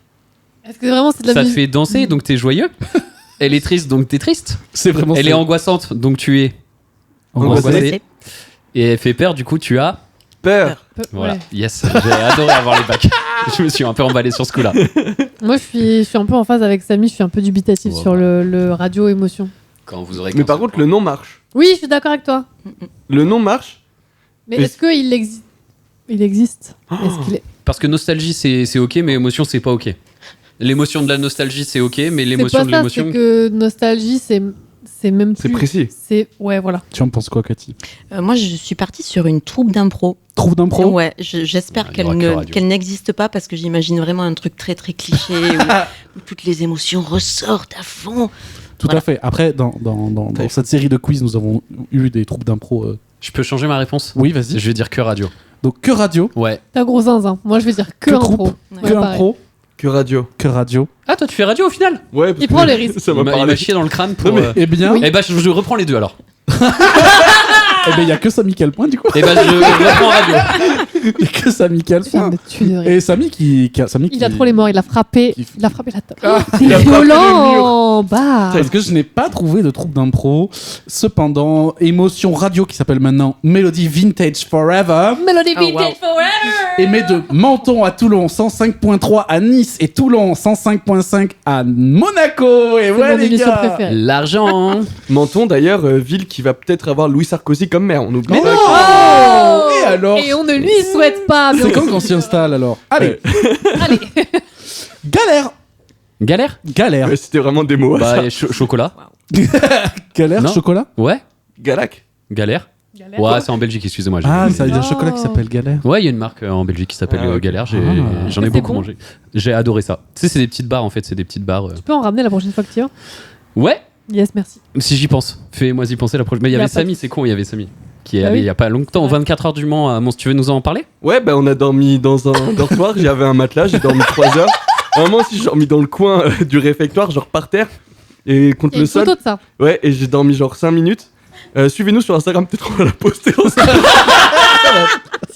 Est-ce que vraiment c'est de la Ça te musique fait danser, donc t'es joyeux. Elle est triste, donc t'es triste. C'est vraiment Elle ça. est angoissante, donc tu es Angoissé. angoissé. Et elle fait peur, du coup tu as. Peur. Voilà. Ouais. Yes, j'ai adoré avoir les bacs. Je me suis un peu emballé sur ce coup-là. Moi je suis un peu en phase avec Samy, je suis un peu dubitatif Ouais, sur bah. le radio émotion. Quand vous aurez. Mais par contre, le nom marche. Oui, je suis d'accord avec toi. Le nom marche. Mais Mais est-ce qu'il existe Il existe. Est-ce qu'il est... Parce que nostalgie c'est ok, mais émotion c'est pas ok. L'émotion de la nostalgie c'est ok, mais C'est l'émotion pas de ça, l'émotion. c'est que nostalgie, c'est même C'est plus... précis. C'est... Ouais, voilà. Tu en penses quoi, Cathy? Moi, je suis partie sur une troupe d'impro. Troupe d'impro? Ouais, j'espère Ah, il y aura que radio. qu'elle n'existe pas parce que j'imagine vraiment un truc très très cliché où toutes les émotions ressortent à fond. Tout Voilà. à fait. Après, dans cette série de quiz, nous avons eu des troupes d'impro. Je peux changer ma réponse? Oui, vas-y. Je vais dire que radio. Donc, que radio, Ouais. T'as gros zinzin. Moi je vais dire que Que impro. troupe. Ouais, que pareil. impro, Que radio. que radio. Ah, toi tu fais radio au final? Ouais, parce Il que prend les risques. Ça Il m'a m'a parlé. chié dans le crâne pour. Non, mais- Eh bien, Eh bah, je reprends les deux alors. eh ben, il y a que Samy qui a le point, du coup. Eh bah, je reprends radio. Il y a que Samy qui a le Tu viens point. de me tuer de rire. Et Samy Samy Il a trop les morts, il a frappé qui- la table. Ah, C'est il a frappé le violent. Bah. Parce que je n'ai pas trouvé de troupe d'impro. Cependant, émotion radio qui s'appelle maintenant Melody Vintage Forever Melody Oh, wow. Vintage Forever. émet de Menton à Toulon 105.3 à Nice et Toulon 105.5 à Monaco. Et C'est ouais, mon les émission gars. préférée. L'argent. Menton, d'ailleurs, ville qui va peut-être avoir Louis Sarkozy comme maire. On oublie Mais pas. non. Oh. Et alors Et on ne lui souhaite pas. C'est quand qu'on s'y installe alors? Allez, Allez. galère. Galère? Galère. Ouais, c'était vraiment des mots. Bah, ça. chocolat. Galère, Non. chocolat. Ouais. Galac. Galère. Ouais, c'est en Belgique, excusez-moi. j'ai- Ah, ça veut dire Oh. chocolat qui s'appelle galère. Ouais, il y a une marque en Belgique qui s'appelle Ah, ok. Galère. Ah. J'en ai C'est beaucoup bon. mangé. J'ai adoré ça. Tu sais, c'est des petites barres en fait. C'est des petites barres. Tu peux en ramener la prochaine fois que tu viens. Ouais, Yes, merci. si j'y pense. Fais-moi y penser la prochaine. Mais il y Y a avait pas de Samy, c'est con, il y avait Samy. Qui est Bah allé oui. il y a pas longtemps, C'est vrai. 24 heures du Mans à Mons. Tu veux nous en parler? Ouais, bah on a dormi dans un dortoir. J'avais un matelas, j'ai dormi 3 heures. À un moment aussi, j'ai dormi dans le coin du réfectoire, genre par terre. Et contre Il y a le une sol. photo de ça. Ouais, et j'ai dormi genre 5 minutes. Suivez-nous sur Instagram, peut-être on va la poster ensemble.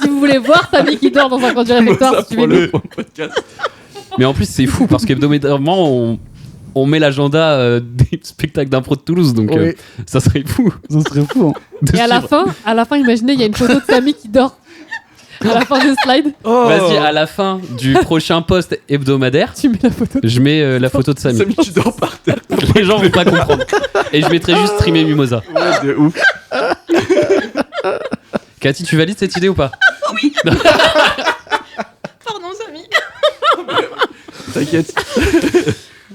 Si vous voulez voir Samy qui dort dans un coin du réfectoire, Ça, suivez-nous. pour le podcast. Mais en plus, c'est fou parce qu'hebdomadairement, on met l'agenda des spectacles d'impro de Toulouse. Donc, Oui. ça serait fou. Ça serait fou. Hein. de Et à suivre. la fin, imaginez, il y a une photo de Samy qui dort À la fin des slides, Oh. Vas-y, à la fin du prochain post hebdomadaire, tu mets la photo. je mets la photo de Samy. Samy, tu dors par terre. Les gens vont pas comprendre. Et je mettrai juste streamer Mimosa. Ouais, de ouf. Cathy, tu valides cette idée ou pas? Pardon, Samy. T'inquiète.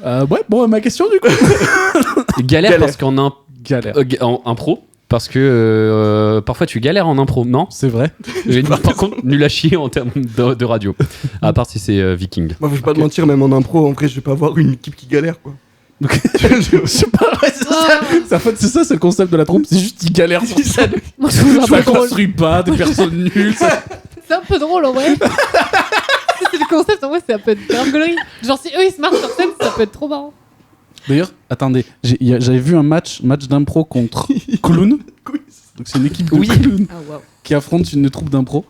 Ouais, bon, ma question du coup. Galère parce qu'en Galère. en impro. Parce que parfois tu galères en impro, non? C'est vrai. Par contre, nul à chier en termes de radio. À part si c'est Viking. Moi, je vais pas te mentir, même en impro, en vrai, je vais pas avoir une équipe qui galère, quoi. Je sais pas, ouais, c'est ça. En fait, c'est ça, c'est le concept de la troupe. C'est juste qu'ils galèrent sur scène. Moi, je trouve ça Ça un peu drôle. construit pas, des personnes nulles. C'est un peu drôle en vrai. Si c'est le concept, en vrai, ça peut être grave gaulerie. Genre, si eux ils se marrent sur scène, ça peut être trop marrant. D'ailleurs, attendez, j'avais vu un match d'impro contre Clown. Donc c'est une équipe de clowns qui affronte une troupe d'impro.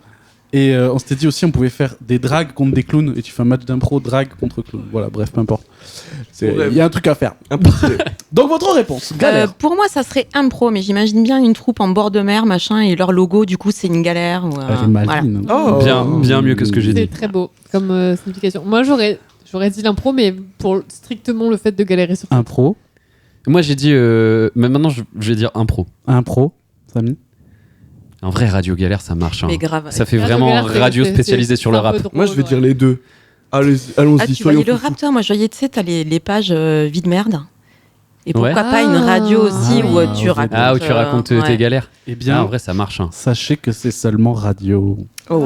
Et on s'était dit aussi on pouvait faire des drags contre des clowns et tu fais un match d'impro drag contre clown. Voilà, bref, peu importe. Il y a un truc à faire. Donc votre réponse, galère. Pour moi, ça serait impro, mais j'imagine bien une troupe en bord de mer, machin, et leur logo, du coup, c'est une galère. Ou, Elle est maline. Oh. Bien mieux que ce que j'ai C'est dit. très beau comme signification. Moi, j'aurais dit l'impro, mais pour strictement le fait de galérer sur scène. Impro, Moi j'ai dit, mais maintenant je vais dire impro. impro, Samy. En vrai, radio galère, ça marche. Hein. Mais grave. Ça fait Radio vraiment galère, c'est- radio c'est- spécialisée c'est sur le un peu rap. drôle, Moi, je vais ouais. dire les deux. Allons-y, Ah, tu soyons voyais le fous. rap, toi? Moi, je voyais, tu sais, t'as les pages vide merde. Et pourquoi Ouais. pas une radio aussi Ah, où tu oui. racontes. Ah, où tu racontes tes ouais. galères. Eh bien, Ah, en vrai, ça marche. Hein. sachez que c'est seulement radio. Oh.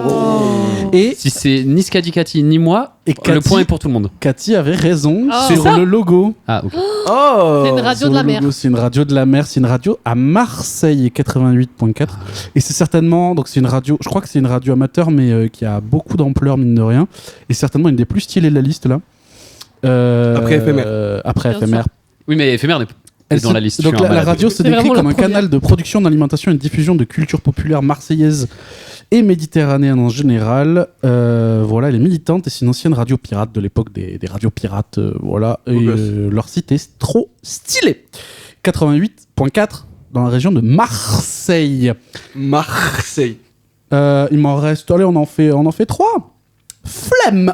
Et Si c'est ni Skadikati ni moi, Et le Cathy- point est pour tout le monde. Cathy avait raison Oh. sur C'est ça le logo. Ah, ok. Oh. C'est une radio Sur de la le mer. logo, c'est une radio de la mer, c'est une radio à Marseille et 88.4. Et c'est certainement, donc c'est une radio, je crois que c'est une radio amateur, mais qui a beaucoup d'ampleur, mine de rien. Et certainement une des plus stylées de la liste là. Après FMR. Après Bien FMR. Oui, mais éphémère n'est Elle dans se- la liste. Donc je suis un la malade. radio se C'est décrit vraiment comme la un première. canal de production, d'alimentation et de diffusion de culture populaire marseillaise et méditerranéenne en général. Voilà, elle est militante et c'est une ancienne radio pirate de l'époque des radios pirates. Voilà, et gosse. leur site est trop stylé. 88.4 dans la région de Marseille. Marseille. Il m'en reste, allez, on en fait 3. Flemme.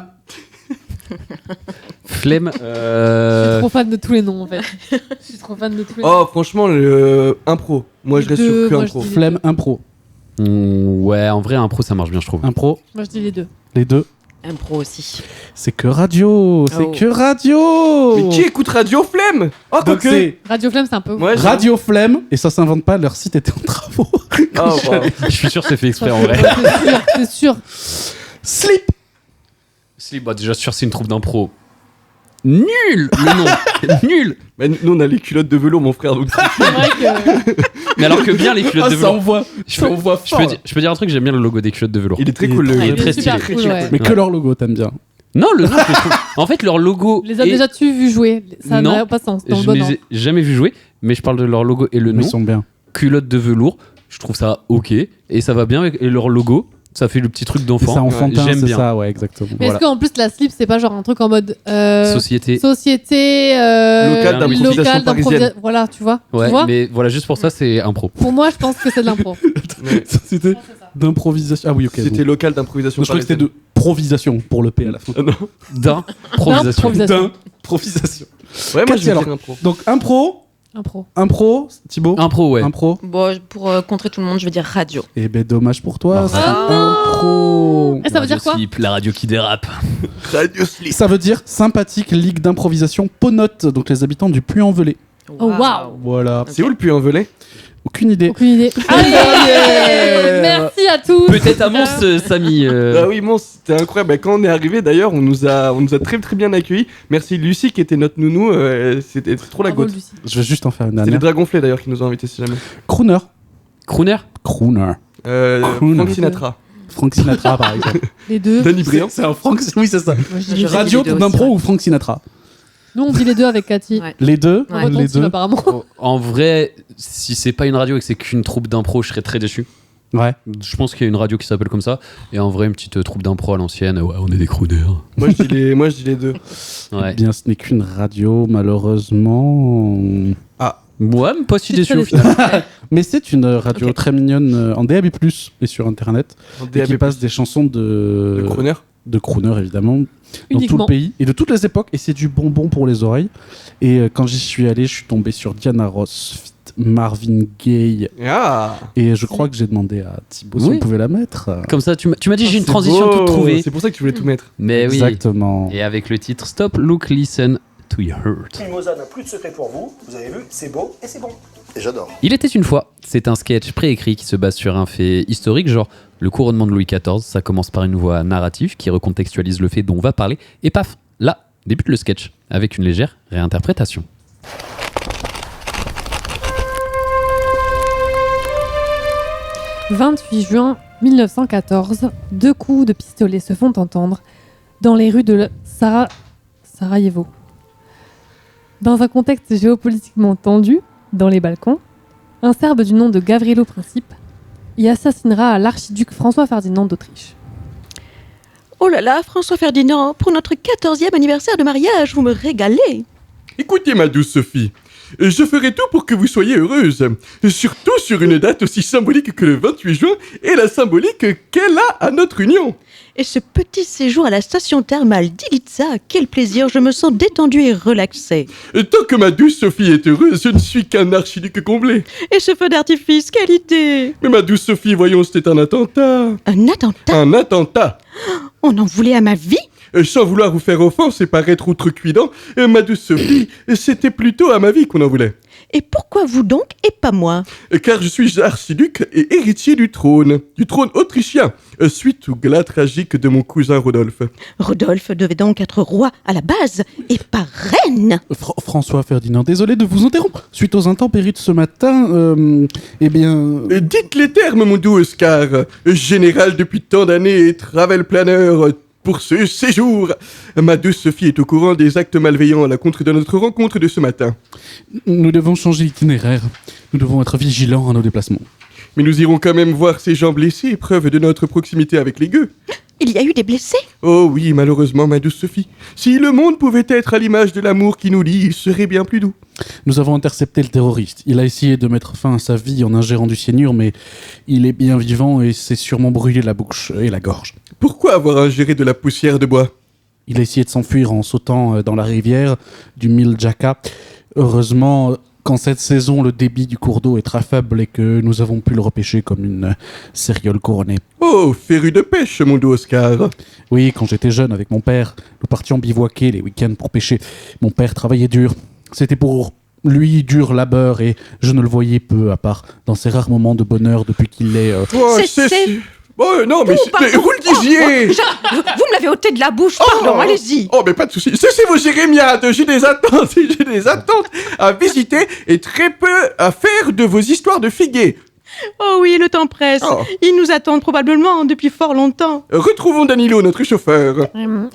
Flemme. Je suis trop fan de tous les noms en fait. Je suis trop fan de tous les noms. Oh, franchement, le impro. Moi, je reste Les deux, sur que moi, impro. je dis- Flemme, impro. Ouais, en vrai, impro, ça marche bien, je trouve. Impro, Moi je dis les deux. les deux. Impro aussi. C'est que radio. C'est Oh. que radio. Mais qui écoute Radio Flemme? Oh, Donc quoique. c'est Radio Flemme, c'est un peu. Ouais, Radio Flemme, et ça s'invente pas, leur site était en travaux. Oh, wow. Je suis sûr que c'est fait exprès en vrai. C'est sûr. Slip. Si, bah déjà sûr, c'est une troupe d'impro. Nul le nom. Nul. Mais nous, on a les culottes de velours, mon frère. Donc... C'est vrai que. Mais alors que bien les culottes Ah, de ça velours. envoie. Je Ça peux, envoie je, fort, peux là. dire, je peux dire un truc, j'aime bien le logo des culottes de velours. Il est très Il est cool. très- le- il est très super stylé. cool, ouais. Mais que leur logo, t'aimes bien. Non, le nom, je le trouve. En fait, leur logo. Les as est- déjà-tu vu jouer? Ça Non. n'a pas sens. Dans le Je bon ne ordre. les ai jamais vus jouer, mais je parle de leur logo et le Mais nom. ils sont bien. Culottes de velours, je trouve ça ok. Et ça va bien avec et leur logo. Ça fait le petit truc C'est d'enfant. ça, enfantin, J'aime c'est bien. ça, ouais, exactement. Mais Voilà. est-ce qu'en plus la slip c'est pas genre un truc en mode Société. société Local d'improvisation parisienne. Voilà, tu vois. Ouais, Tu vois mais voilà, juste pour ça, c'est impro. Pour moi, je pense que c'est de l'impro. C'était d'improvisation. Ah oui, ok. C'était bon. local d'improvisation. Je crois que c'était de provisation pour le P à la fin. Ah, non. D'improvisation. D'improvisation. D'improvisation. Ouais, moi, Cathy, je vais alors. dire impro. Donc Impro. impro, Thibaut. Impro, ouais. Impro. Bon, pour contrer tout le monde, je vais dire radio. Eh ben dommage pour toi. Ah. c'est impro. Et ça veut dire quoi? Slip, la radio qui dérape. Radio Slip. Ça veut dire sympathique ligue d'improvisation Ponote, donc les habitants du Puy-en-Velay. Oh waouh. Voilà. C'est où le Puy-en-Velay? Aucune idée. Aucune idée. Allez, merci à tous. Peut-être à Mons, Samy. Ah oui, bon, c'était incroyable. Bah, quand on est arrivé, d'ailleurs, on nous a très très bien accueillis. Merci Lucie qui était notre nounou. C'était trop la Bravo, goutte. Lucie. Je vais juste en faire une C'est les dernière. Dragonflets d'ailleurs qui nous ont invités si jamais. Crooner. Crooner. Crooner. Frank Sinatra. Frank Sinatra, par exemple. Les deux. Danny Briand. C'est un Frank. Oui, c'est ça. Moi, je dis les deux. Radio, les deux troupe aussi, d'impro ouais. ou Frank Sinatra. Nous, on dit les deux avec Cathy. Ouais. Les deux. On retombe Les dessus, deux. apparemment. En vrai, si c'est pas une radio et que c'est qu'une troupe d'impro, je serais très déçu. Ouais. Je pense qu'il y a une radio qui s'appelle comme ça. Et en vrai, une petite troupe d'impro à l'ancienne. Ouais, on est des crooners. Moi je dis les deux. Ouais. Eh bien, ce n'est qu'une radio, malheureusement. Ah, Moi, même pas si C'est déçu très au final. Mais c'est une radio très mignonne en DAB+, et sur Internet, En et qui DAB+. passe des chansons Le crooner. de crooner, évidemment, dans tout Uniquement. le pays, et de toutes les époques, et c'est du bonbon pour les oreilles. Et quand j'y suis allé, je suis tombé sur Diana Ross, feat. Marvin Gaye, Ah. et je crois que j'ai demandé à Thibaut si Oui. on pouvait la mettre. Comme ça, tu m'as dit j'ai une C'est transition beau. toute trouvée. C'est pour ça que tu voulais tout mettre. Mais oui. Exactement. Et avec le titre Stop, Look, Listen to Your Hurt. Mimosa n'a plus de secret pour vous. Vous avez vu, c'est beau et c'est bon. Et j'adore. Il était une fois, c'est un sketch préécrit qui se base sur un fait historique, genre le couronnement de Louis XIV. Ça commence par une voix narrative qui recontextualise le fait dont on va parler, et paf, là débute le sketch, avec une légère réinterprétation. « 28 juin 1914, 2 coups de pistolet se font entendre dans les rues de Sarajevo. Dans un contexte géopolitiquement tendu, dans les Balkans, un Serbe du nom de Gavrilo Princip y assassinera l'archiduc François Ferdinand d'Autriche. Oh là là, François Ferdinand, pour notre 14e anniversaire de mariage, vous me régalez. Écoutez, ma douce Sophie, je ferai tout pour que vous soyez heureuse. Surtout sur une date aussi symbolique que le 28 juin et la symbolique qu'elle a à notre union. Et ce petit séjour à la station thermale d'Ilitsa, quel plaisir, je me sens détendue et relaxée. Tant que ma douce Sophie est heureuse, je ne suis qu'un archiduc comblé. Et ce feu d'artifice, quelle idée. Mais ma douce Sophie, voyons, c'était un attentat. Un attentat? Un attentat. On en voulait à ma vie? Sans vouloir vous faire offense et paraître outrecuidant, ma douce Sophie, c'était plutôt à ma vie qu'on en voulait. Et pourquoi vous donc et pas moi? Car je suis archiduc et héritier du trône autrichien, suite au glas tragique de mon cousin Rodolphe. Rodolphe devait donc être roi à la base et pas reine. François Ferdinand, désolé de vous interrompre. Suite aux intempéries de ce matin, eh bien... Dites les termes, mon doux Oscar. Général depuis tant d'années et travel planeur pour ce séjour. Ma douce Sophie est au courant des actes malveillants à l'encontre de notre rencontre de ce matin. Nous devons changer l'itinéraire. Nous devons être vigilants à nos déplacements. Mais nous irons quand même voir ces gens blessés, preuve de notre proximité avec les gueux. Il y a eu des blessés? Oh oui, malheureusement, ma douce Sophie. Si le monde pouvait être à l'image de l'amour qui nous lie, il serait bien plus doux. Nous avons intercepté le terroriste. Il a essayé de mettre fin à sa vie en ingérant du cyanure, mais il est bien vivant et s'est sûrement brûlé la bouche et la gorge. Pourquoi avoir ingéré de la poussière de bois? Il a essayé de s'enfuir en sautant dans la rivière du Miljacka. Heureusement, qu'en cette saison, le débit du cours d'eau est très faible et que nous avons pu le repêcher comme une céréole couronnée. Oh, féru de pêche, mon doux Oscar. Oui, quand j'étais jeune avec mon père, nous partions bivouaquer les week-ends pour pêcher. Mon père travaillait dur. C'était pour lui dur labeur et je ne le voyais peu, à part dans ces rares moments de bonheur depuis qu'il est... Oh, Oh, non, mais, mais vous le disiez. Vous me l'avez ôté de la bouche, pardon, allez-y. Oh, mais pas de soucis. C'est vos jérémiades. J'ai des attentes à visiter et très peu à faire de vos histoires de figuier. Oh oui, le temps presse. Oh. Ils nous attendent probablement depuis fort longtemps. Retrouvons Danilo, notre chauffeur.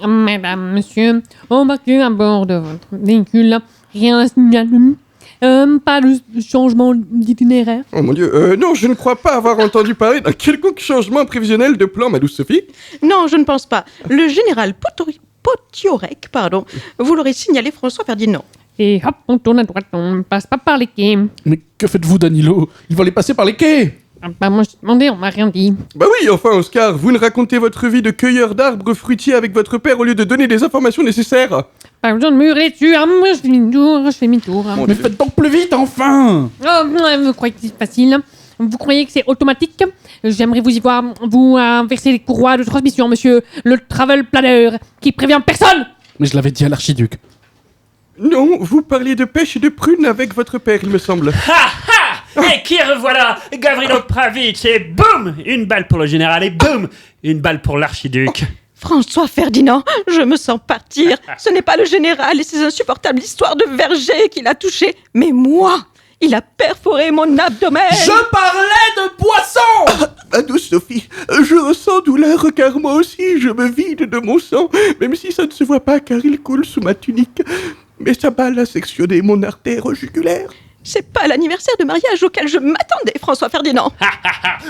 Mesdames, monsieur, embarquez à bord de votre véhicule. Rien à signaler. Pas de changement d'itinéraire. Oh mon Dieu, non, je ne crois pas avoir entendu parler d'un quelconque changement prévisionnel de plan, ma douce Sophie. Non, je ne pense pas. Le général Potiorek, vous l'aurez signalé François Ferdinand. Et hop, on tourne à droite, on ne passe pas par les quais. Mais que faites-vous, Danilo? Il va les passer par les quais. Bah moi, je t'ai demandé, on m'a rien dit. Bah oui, enfin, Oscar, vous ne racontez votre vie de cueilleur d'arbres fruitiers avec votre père au lieu de donner les informations nécessaires. Pas besoin de me hurler dessus, moi je fais mi-tour. Mais faites donc plus vite, enfin. Oh, vous croyez que c'est facile? Vous croyez que c'est automatique? J'aimerais vous y voir, vous inverser les courroies de transmission, monsieur le travel planner, qui prévient personne. Mais je l'avais dit à l'archiduc. Non, vous parliez de pêche et de prunes avec votre père, il me semble. Et qui revoilà, Gavrilo Pravic, et boum, une balle pour le général, et boum, une balle pour l'archiduc. François Ferdinand, je me sens partir. Ce n'est pas le général et ses insupportables histoires de verger qui l'a touché, mais moi. Il a perforé mon abdomen. Je parlais de poisson. Ma douce Sophie, je ressens douleur car moi aussi je me vide de mon sang, même si ça ne se voit pas car il coule sous ma tunique. Mais sa balle a sectionné mon artère jugulaire. C'est pas l'anniversaire de mariage auquel je m'attendais, François Ferdinand.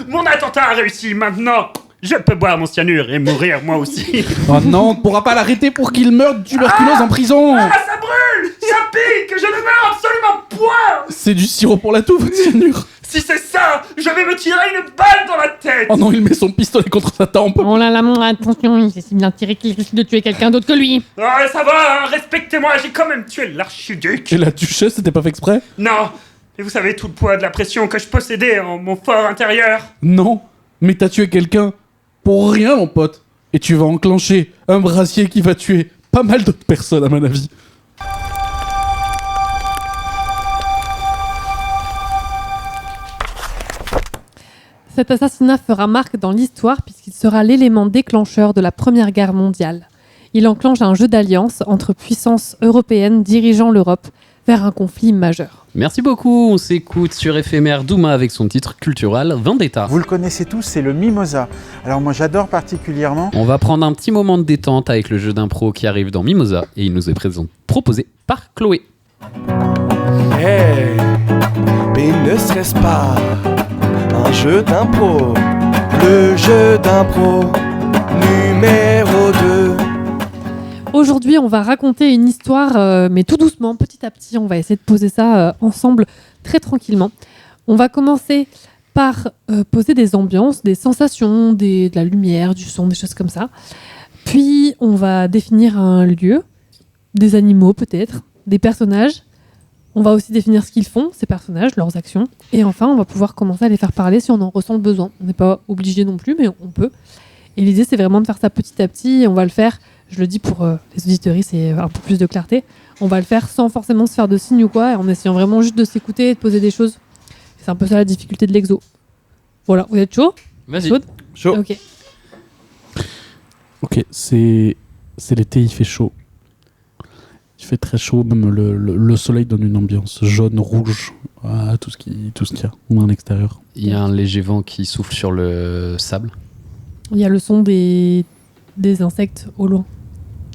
Mon attentat a réussi maintenant. Je peux boire mon cyanure et mourir moi aussi. Oh non, on ne pourra pas l'arrêter pour qu'il meure de tuberculose en prison. Ah, ça brûle! Ça pique! Je ne meurs absolument point! C'est du sirop pour la toux, votre cyanure. Si c'est ça, je vais me tirer une balle dans la tête! Oh non, il met son pistolet contre sa tempe. Oh là là, mon attention, il s'est si bien tiré qu'il risque de tuer quelqu'un d'autre que lui. Ah, ça va, hein, respectez-moi, j'ai quand même tué l'archiduc. Et la duchesse, c'était pas fait exprès? Non, et vous savez tout le poids de la pression que je possédais en mon fort intérieur. Non, mais t'as tué quelqu'un pour rien, mon pote. Et tu vas enclencher un brassier qui va tuer pas mal d'autres personnes, à mon avis. Cet assassinat fera marque dans l'histoire puisqu'il sera l'élément déclencheur de la Première Guerre mondiale. Il enclenche un jeu d'alliance entre puissances européennes dirigeant l'Europe vers un conflit majeur. Merci beaucoup, on s'écoute sur Éphémère Douma avec son titre culturel Vendetta. Vous le connaissez tous, c'est le Mimosa. Alors moi j'adore particulièrement. On va prendre un petit moment de détente avec le jeu d'impro qui arrive dans Mimosa et il nous est proposé par Chloé. Hey, mais ne serait-ce pas un jeu d'impro? Le jeu d'impro numéro 2. Aujourd'hui, on va raconter une histoire, mais tout doucement, petit à petit. On va essayer de poser ça ensemble très tranquillement. On va commencer par poser des ambiances, des sensations, de la lumière, du son, des choses comme ça. Puis, on va définir un lieu, des animaux peut-être, des personnages. On va aussi définir ce qu'ils font, ces personnages, leurs actions. Et enfin, on va pouvoir commencer à les faire parler si on en ressent le besoin. On n'est pas obligé non plus, mais on peut. Et l'idée, c'est vraiment de faire ça petit à petit. Et on va le faire, je le dis pour les auditeurs, c'est un peu plus de clarté. On va le faire sans forcément se faire de signes ou quoi, en essayant vraiment juste de s'écouter et de poser des choses. Et c'est un peu ça la difficulté de l'exo. Voilà, vous êtes chaud? Vas-y. Chaude? Chaud. Ok. Ok, c'est l'été, il fait chaud. Il fait très chaud, même le soleil donne une ambiance jaune, rouge, tout ce qu'il y a à l'extérieur. Il y a un léger vent qui souffle sur le sable. Il y a le son des insectes au loin,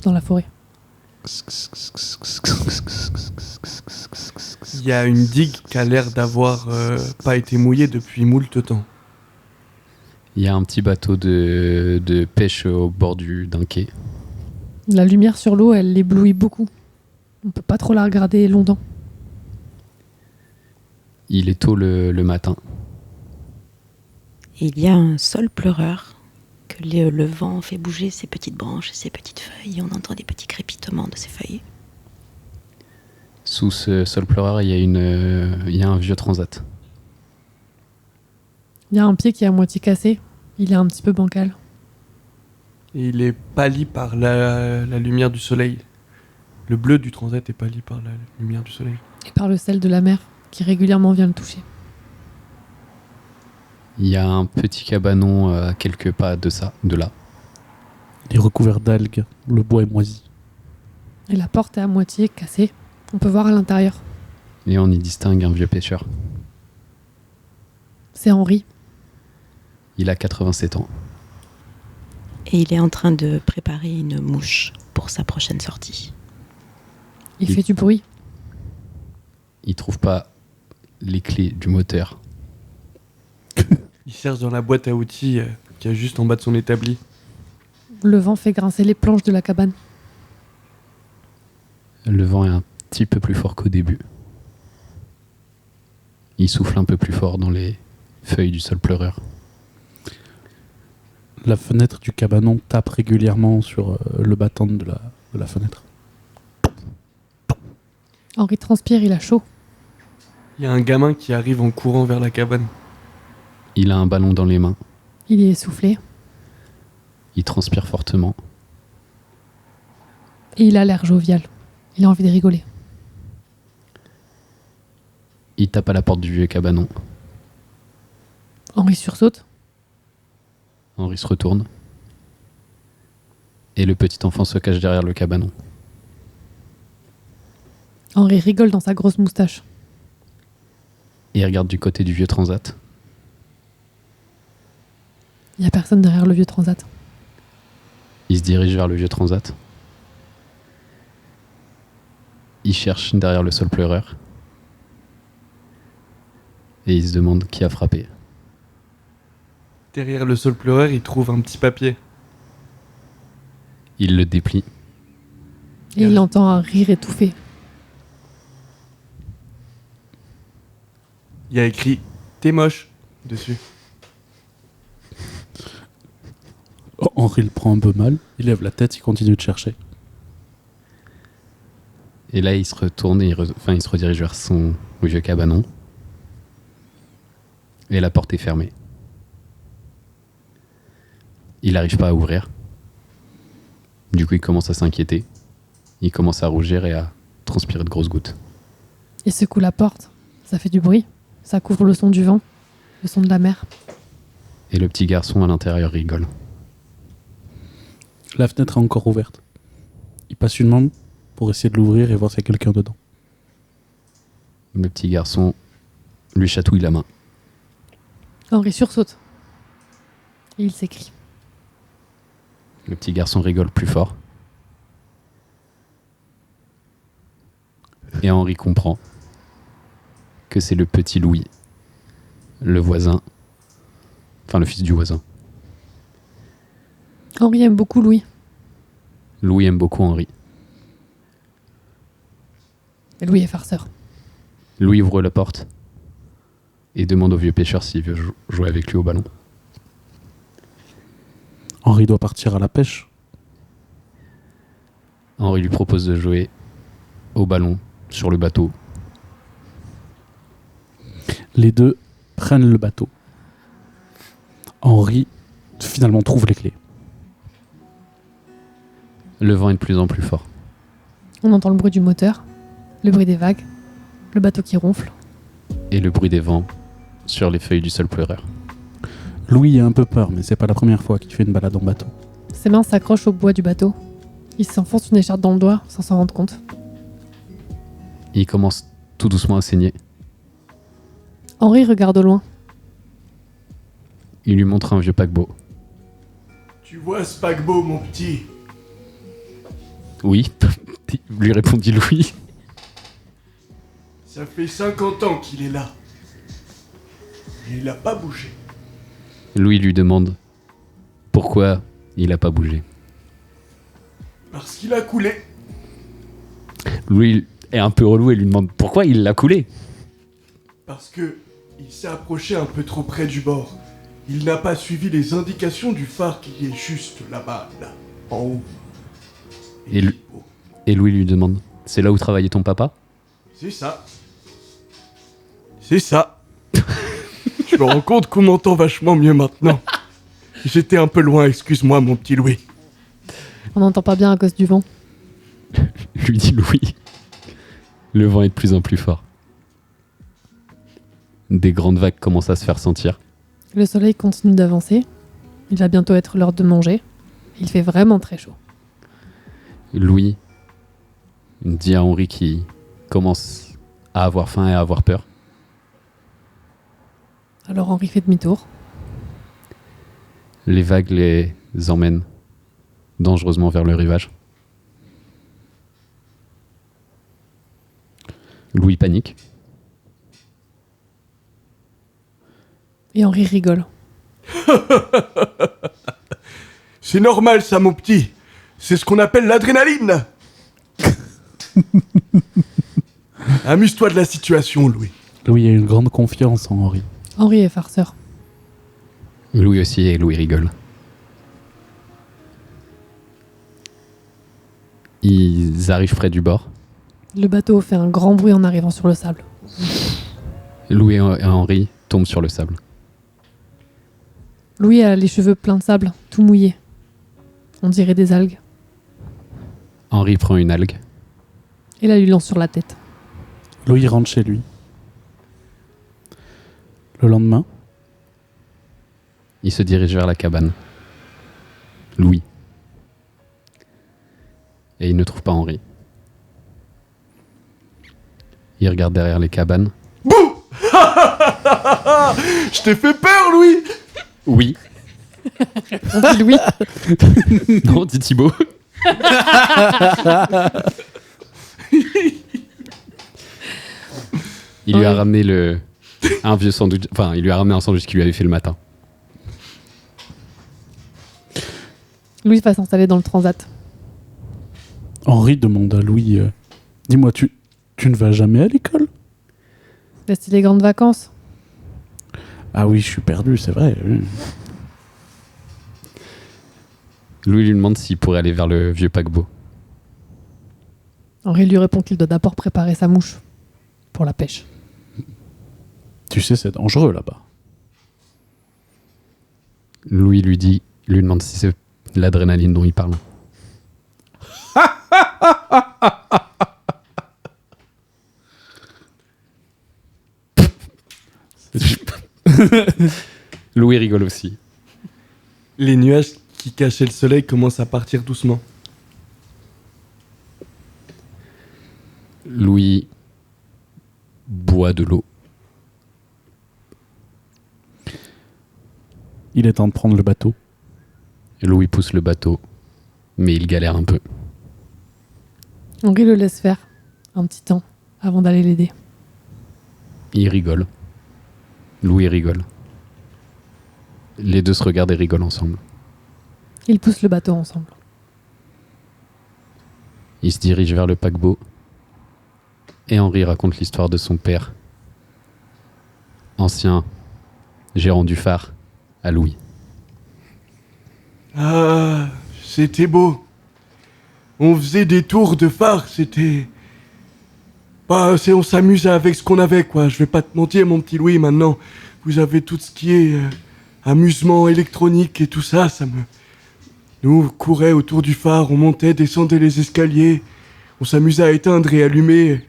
dans la forêt. Il y a une digue qui a l'air d'avoir pas été mouillée depuis moult temps. Il y a un petit bateau de pêche au bord d'un quai. La lumière sur l'eau, elle éblouit beaucoup. On peut pas trop la regarder longtemps. Il est tôt le matin. Il y a un sol pleureur, que le vent fait bouger ses petites branches, ses petites feuilles, et on entend des petits crépitements de ces feuilles. Sous ce sol pleureur, il y a un vieux transat. Il y a un pied qui est à moitié cassé. Il est un petit peu bancal. Et il est pâli par la lumière du soleil. Le bleu du transat est pâli par la lumière du soleil. Et par le sel de la mer, qui régulièrement vient le toucher. Il y a un petit cabanon à quelques pas de là. Il est recouvert d'algues, le bois est moisi. Et la porte est à moitié cassée. On peut voir à l'intérieur. Et on y distingue un vieux pêcheur. C'est Henri. Il a 87 ans. Et il est en train de préparer une mouche pour sa prochaine sortie. Il fait du bruit. Il trouve pas les clés du moteur. Il cherche dans la boîte à outils qui est juste en bas de son établi. Le vent fait grincer les planches de la cabane. Le vent est un petit peu plus fort qu'au début. Il souffle un peu plus fort dans les feuilles du sol pleureur. La fenêtre du cabanon tape régulièrement sur le battant de la fenêtre. Henri transpire, il a chaud. Il y a un gamin qui arrive en courant vers la cabane. Il a un ballon dans les mains. Il est essoufflé. Il transpire fortement. Et il a l'air jovial. Il a envie de rigoler. Il tape à la porte du vieux cabanon. Henri sursaute. Henri se retourne. Et le petit enfant se cache derrière le cabanon. Henri rigole dans sa grosse moustache. Et il regarde du côté du vieux transat. Il n'y a personne derrière le vieux transat. Il se dirige vers le vieux transat. Il cherche derrière le sol pleureur. Et il se demande qui a frappé. Derrière le sol pleureur, il trouve un petit papier. Il le déplie. Et il entend un rire étouffé. Il y a écrit « T'es moche » dessus. Henri le prend un peu mal, il lève la tête, il continue de chercher. Et là, il se retourne et il se redirige vers son vieux cabanon. Et la porte est fermée. Il n'arrive pas à ouvrir. Du coup, il commence à s'inquiéter. Il commence à rougir et à transpirer de grosses gouttes. Il secoue la porte. Ça fait du bruit. Ça couvre le son du vent, le son de la mer. Et le petit garçon à l'intérieur rigole. La fenêtre est encore ouverte. Il passe une main pour essayer de l'ouvrir et voir s'il y a quelqu'un dedans. Le petit garçon lui chatouille la main. Henri sursaute. Et il s'écrie. Le petit garçon rigole plus fort. Et Henri comprend que c'est le petit Louis, le voisin, enfin le fils du voisin. Henri aime beaucoup Louis. Louis aime beaucoup Henri. Et Louis est farceur. Louis ouvre la porte et demande au vieux pêcheur s'il veut jouer avec lui au ballon. Henri doit partir à la pêche. Henri lui propose de jouer au ballon sur le bateau. Les deux prennent le bateau. Henri finalement trouve les clés. Le vent est de plus en plus fort. On entend le bruit du moteur, le bruit des vagues, le bateau qui ronfle. Et le bruit des vents sur les feuilles du sol pleureur. Louis a un peu peur, mais c'est pas la première fois qu'il fait une balade en bateau. Ses mains s'accrochent au bois du bateau. Il s'enfonce une écharpe dans le doigt sans s'en rendre compte. Il commence tout doucement à saigner. Henri regarde au loin. Il lui montre un vieux paquebot. Tu vois ce paquebot, mon petit? Oui, lui répondit Louis. Ça fait 50 ans qu'il est là. Et il n'a pas bougé. Louis lui demande pourquoi il n'a pas bougé. Parce qu'il a coulé. Louis est un peu relou et lui demande pourquoi il l'a coulé. Parce que il s'est approché un peu trop près du bord. Il n'a pas suivi les indications du phare qui est juste là-bas, là, en haut. Et Louis lui demande c'est là où travaillait ton papa? C'est ça. C'est ça. Je me rends compte qu'on m'entend vachement mieux maintenant. J'étais un peu loin, excuse-moi mon petit Louis. On n'entend pas bien à cause du vent. Lui dit Louis. Le vent est de plus en plus fort. Des grandes vagues commencent à se faire sentir. Le soleil continue d'avancer. Il va bientôt être l'heure de manger. Il fait vraiment très chaud. Louis dit à Henri qui commence à avoir faim et à avoir peur. Alors Henri fait demi-tour. Les vagues les emmènent dangereusement vers le rivage. Louis panique. Et Henri rigole. C'est normal ça mon petit. C'est ce qu'on appelle l'adrénaline. Amuse-toi de la situation, Louis. Louis a une grande confiance en Henri. Henri est farceur. Louis aussi, et Louis rigole. Ils arrivent près du bord. Le bateau fait un grand bruit en arrivant sur le sable. Louis et Henri tombent sur le sable. Louis a les cheveux pleins de sable, tout mouillés. On dirait des algues. Henri prend une algue. Et la lui lance sur la tête. Louis rentre chez lui. Le lendemain, il se dirige vers la cabane. Louis. Et il ne trouve pas Henri. Il regarde derrière les cabanes. Bouh. Je t'ai fait peur, Louis. Oui. On dit Louis. Non, dit Thibaut. Il lui a ramené un vieux sandwich. Enfin, il lui a ramené un sandwich qu'il lui avait fait le matin. Louis va s'installer dans le transat. Henri demande à Louis dis-moi, tu ne vas jamais à l'école ? Là, c'est les grandes vacances. Ah oui, je suis perdu, c'est vrai. Louis lui demande s'il pourrait aller vers le vieux paquebot. Henri lui répond qu'il doit d'abord préparer sa mouche pour la pêche. Tu sais, c'est dangereux là-bas. Louis lui demande si c'est l'adrénaline dont il parle. Louis rigole aussi. Les nuages qui cachaient le soleil commencent à partir doucement. Louis boit de l'eau. Il est temps de prendre le bateau. Louis pousse le bateau, mais il galère un peu. Henri le laisse faire un petit temps avant d'aller l'aider. Il rigole. Louis rigole. Les deux se regardent et rigolent ensemble. Ils poussent le bateau ensemble. Ils se dirigent vers le paquebot. Et Henri raconte l'histoire de son père, ancien gérant du phare, à Louis. Ah, c'était beau. On faisait des tours de phare, c'était... on s'amusait avec ce qu'on avait, quoi. Je vais pas te mentir, mon petit Louis, maintenant. Vous avez tout ce qui est amusement électronique et tout ça, Nous, on courait autour du phare, on montait, descendait les escaliers. On s'amusait à éteindre et allumer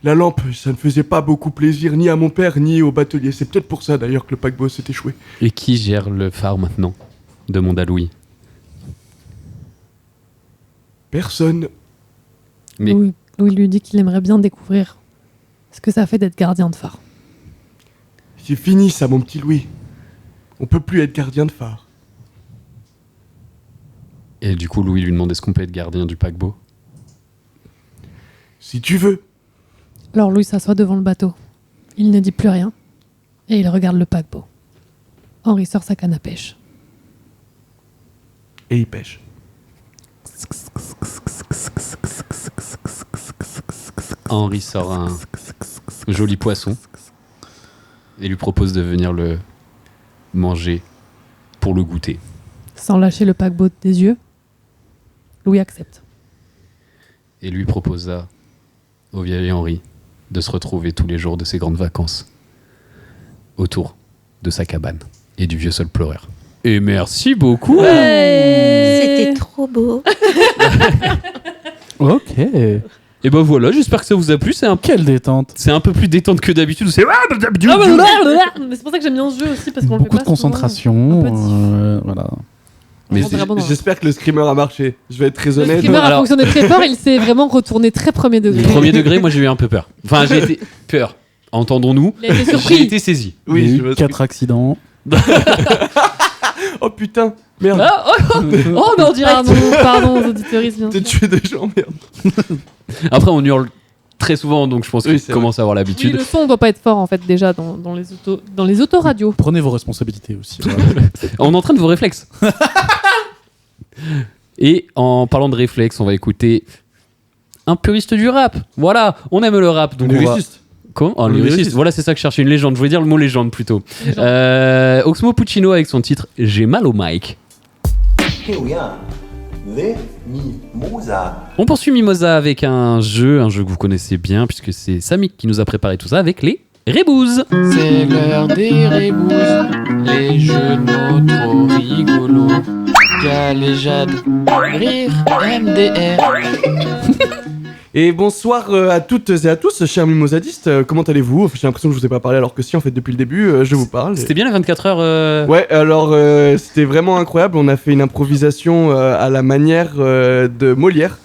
la lampe. Ça ne faisait pas beaucoup plaisir, ni à mon père, ni au batelier. C'est peut-être pour ça, d'ailleurs, que le paquebot s'est échoué. Et qui gère le phare maintenant ? Demanda Louis. Personne. Mais... Louis lui dit qu'il aimerait bien découvrir ce que ça fait d'être gardien de phare. C'est fini ça, mon petit Louis. On peut plus être gardien de phare. Et du coup, Louis lui demande est-ce qu'on peut être gardien du paquebot ? Si tu veux. Alors Louis s'assoit devant le bateau. Il ne dit plus rien et il regarde le paquebot. Henri sort sa canne à pêche. Et il pêche. Henri sort un joli poisson et lui propose de venir le manger pour le goûter. Sans lâcher le paquebot des yeux, Louis accepte. Et lui proposa au vieil Henri de se retrouver tous les jours de ses grandes vacances autour de sa cabane et du vieux sol pleureur. Et merci beaucoup. C'était trop beau. Ok. Et ben voilà, j'espère que ça vous a plu. Quelle détente. C'est un peu plus détente que d'habitude. C'est Mais c'est pour ça que j'aime bien ce jeu aussi parce qu'on le fait Beaucoup pas de concentration. voilà. Mais j'espère que le screamer a marché. Je vais être très honnête. Le screamer a fonctionné très fort. Il s'est vraiment retourné très premier degré. Premier degré, moi j'ai eu un peu peur. Enfin, j'ai été peur. Entendons-nous. Il a été surpris. J'ai été saisi. Oui, il y a eu 4 accidents. Oh putain, merde. Oh, mais en direct. Pardon aux auditeuristes. T'as tué des gens, merde. Après, on hurle très souvent, donc je pense qu'ils commencent à avoir Oui, l'habitude. le son doit pas être fort en fait déjà dans les autoradios. Prenez vos responsabilités aussi. On entraîne vos réflexes. Et en parlant de réflexes, on va écouter un puriste du rap. Voilà, on aime le rap. Donc lyriciste. Comment ? Un lyriciste. Voilà, c'est ça que je cherchais, une légende. Je voulais dire le mot légende plutôt. Oxmo Puccino avec son titre J'ai mal au mic. Here we are, the Mimosa. On poursuit Mimosa avec un jeu que vous connaissez bien, puisque c'est Samik qui nous a préparé tout ça avec les Rébouses. C'est l'heure des Rébouses, les jeux de mots trop rigolos. Galéjade, rire, MDR. Et bonsoir à toutes et à tous, chers mimosadistes. Comment allez-vous ? J'ai l'impression que je vous ai pas parlé alors que si, en fait, depuis le début, je vous parle. C'était bien les 24 heures Ouais, alors c'était vraiment incroyable. On a fait une improvisation à la manière de Molière.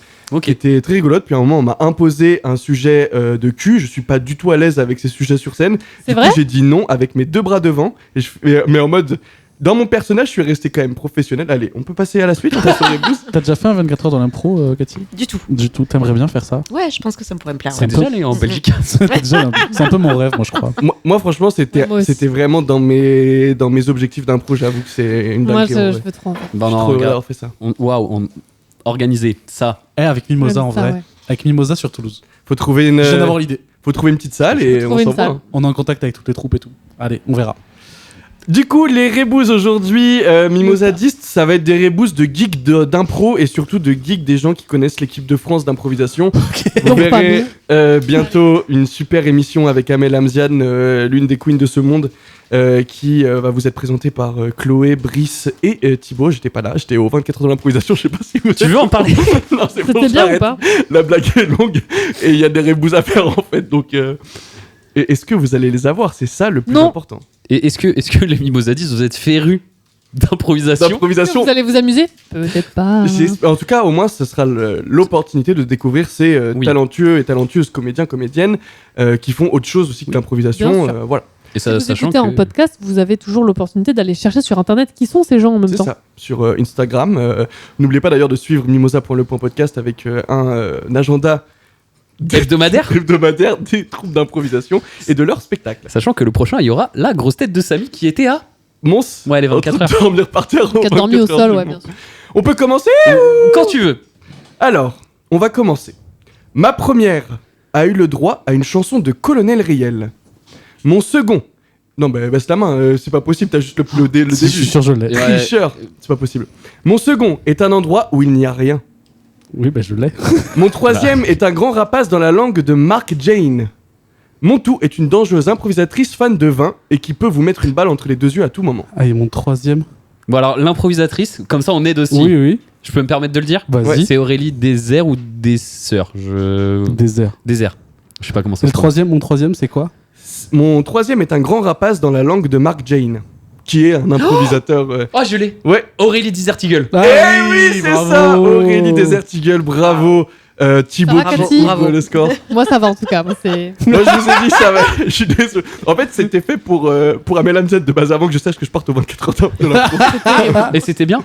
Qui était très rigolote. Puis à un moment, on m'a imposé un sujet de cul. Je suis pas du tout à l'aise avec ces sujets sur scène. C'est du vrai ? coup, j'ai dit non avec mes 2 bras devant. Mais en mode... Dans mon personnage, je suis resté quand même professionnel. Allez, on peut passer à la suite. On passe au Rébus. T'as déjà fait un 24 heures dans l'impro, Cathy ? Du tout. Du tout. T'aimerais bien faire ça ? Ouais, je pense que ça me pourrait me plaire. C'est déjà allé en Belgique. C'est un peu mon rêve, moi, je crois. Moi, franchement, c'était vraiment dans mes objectifs d'impro. J'avoue que c'est une Moi, dinguerie. je veux trop. Bon, non, trop regarde. d'avoir fait ça. Organiser ça. Avec Mimosa, en Ça, vrai. ouais. Avec Mimosa sur Toulouse. Faut trouver une. Je viens d'avoir l'idée. Faut trouver une petite salle et on trouver une s'envoie. salle. hein. On est en contact avec toutes les troupes et tout. Allez, on verra. Du coup, les rébous aujourd'hui, Mimosadistes, ça va être des rébous de geeks d'impro et surtout de geeks des gens qui connaissent l'équipe de France d'improvisation. Vous Donc, pas verrez bientôt une super émission avec Amel Hamziane, l'une des queens de ce monde, qui va vous être présentée par Chloé, Brice et Thibaut. J'étais pas là, j'étais au 24 heures de l'improvisation, je sais pas si vous Tu veux en parler? Non, c'est C'était bon, bien ou j'arrête. pas? La blague est longue et il y a des rébous à faire en fait, donc... Et est-ce que vous allez les avoir? C'est ça le plus Non. important. Et est-ce que les Mimosadis, vous êtes férus d'improvisation? D'improvisation. Vous allez vous amuser? Peut-être pas. En tout cas, au moins, ce sera l'opportunité de découvrir ces talentueux et talentueuses comédiens, comédiennes qui font autre chose aussi que Bien l'improvisation. sûr. Voilà. Et Si ça, vous sachant écoutez en que... podcast, vous avez toujours l'opportunité d'aller chercher sur internet qui sont ces gens en même C'est temps. ça, sur Instagram. N'oubliez pas d'ailleurs de suivre mimosa.le.podcast avec un agenda hebdomadaire des troupes d'improvisation et de leur spectacle. Sachant que le prochain, il y aura la grosse tête de Samy qui était à... Mons. Ouais, les 24 heures. Dormir par terre. Qui a dormi au sol, ouais, bien sûr. On peut commencer Quand tu veux. Alors, on va commencer. Ma première a eu le droit à une chanson de Colonel Riel. Mon second... Non, bah, baisse la main, c'est pas possible, t'as juste le début. Je suis sûr, je l'ai. Ouais. Tricheur, c'est pas possible. Mon second est un endroit où il n'y a rien. Oui, bah je l'ai. Mon troisième est un grand rapace dans la langue de Mark Jane. Mon tout est une dangereuse improvisatrice fan de vin et qui peut vous mettre une balle entre les deux yeux à tout moment. Ah, et mon troisième. Bon alors, l'improvisatrice, comme ça on aide aussi. Oui, oui. Je peux me permettre de le dire? Vas-y. C'est Aurélie Désert ou Dessert? Désert. Désert. Je sais pas comment ça Et se le prononce. mon troisième, c'est quoi? Mon troisième est un grand rapace dans la langue de Mark Jane, qui est un improvisateur... Oh, je l'ai. Ouais. Aurélie Desert Eagle. Ah, Eh oui, c'est bravo. ça, Aurélie Desert Eagle, bravo. Thibaut, Ça va, Cathy bravo le score. Moi, ça va en tout cas. Moi, c'est... Moi, je vous ai dit, ça va. Je suis désolé. En fait, c'était fait pour Amel Hamziane de base avant que je sache que je parte au 24 heures de l'impro. Et c'était bien?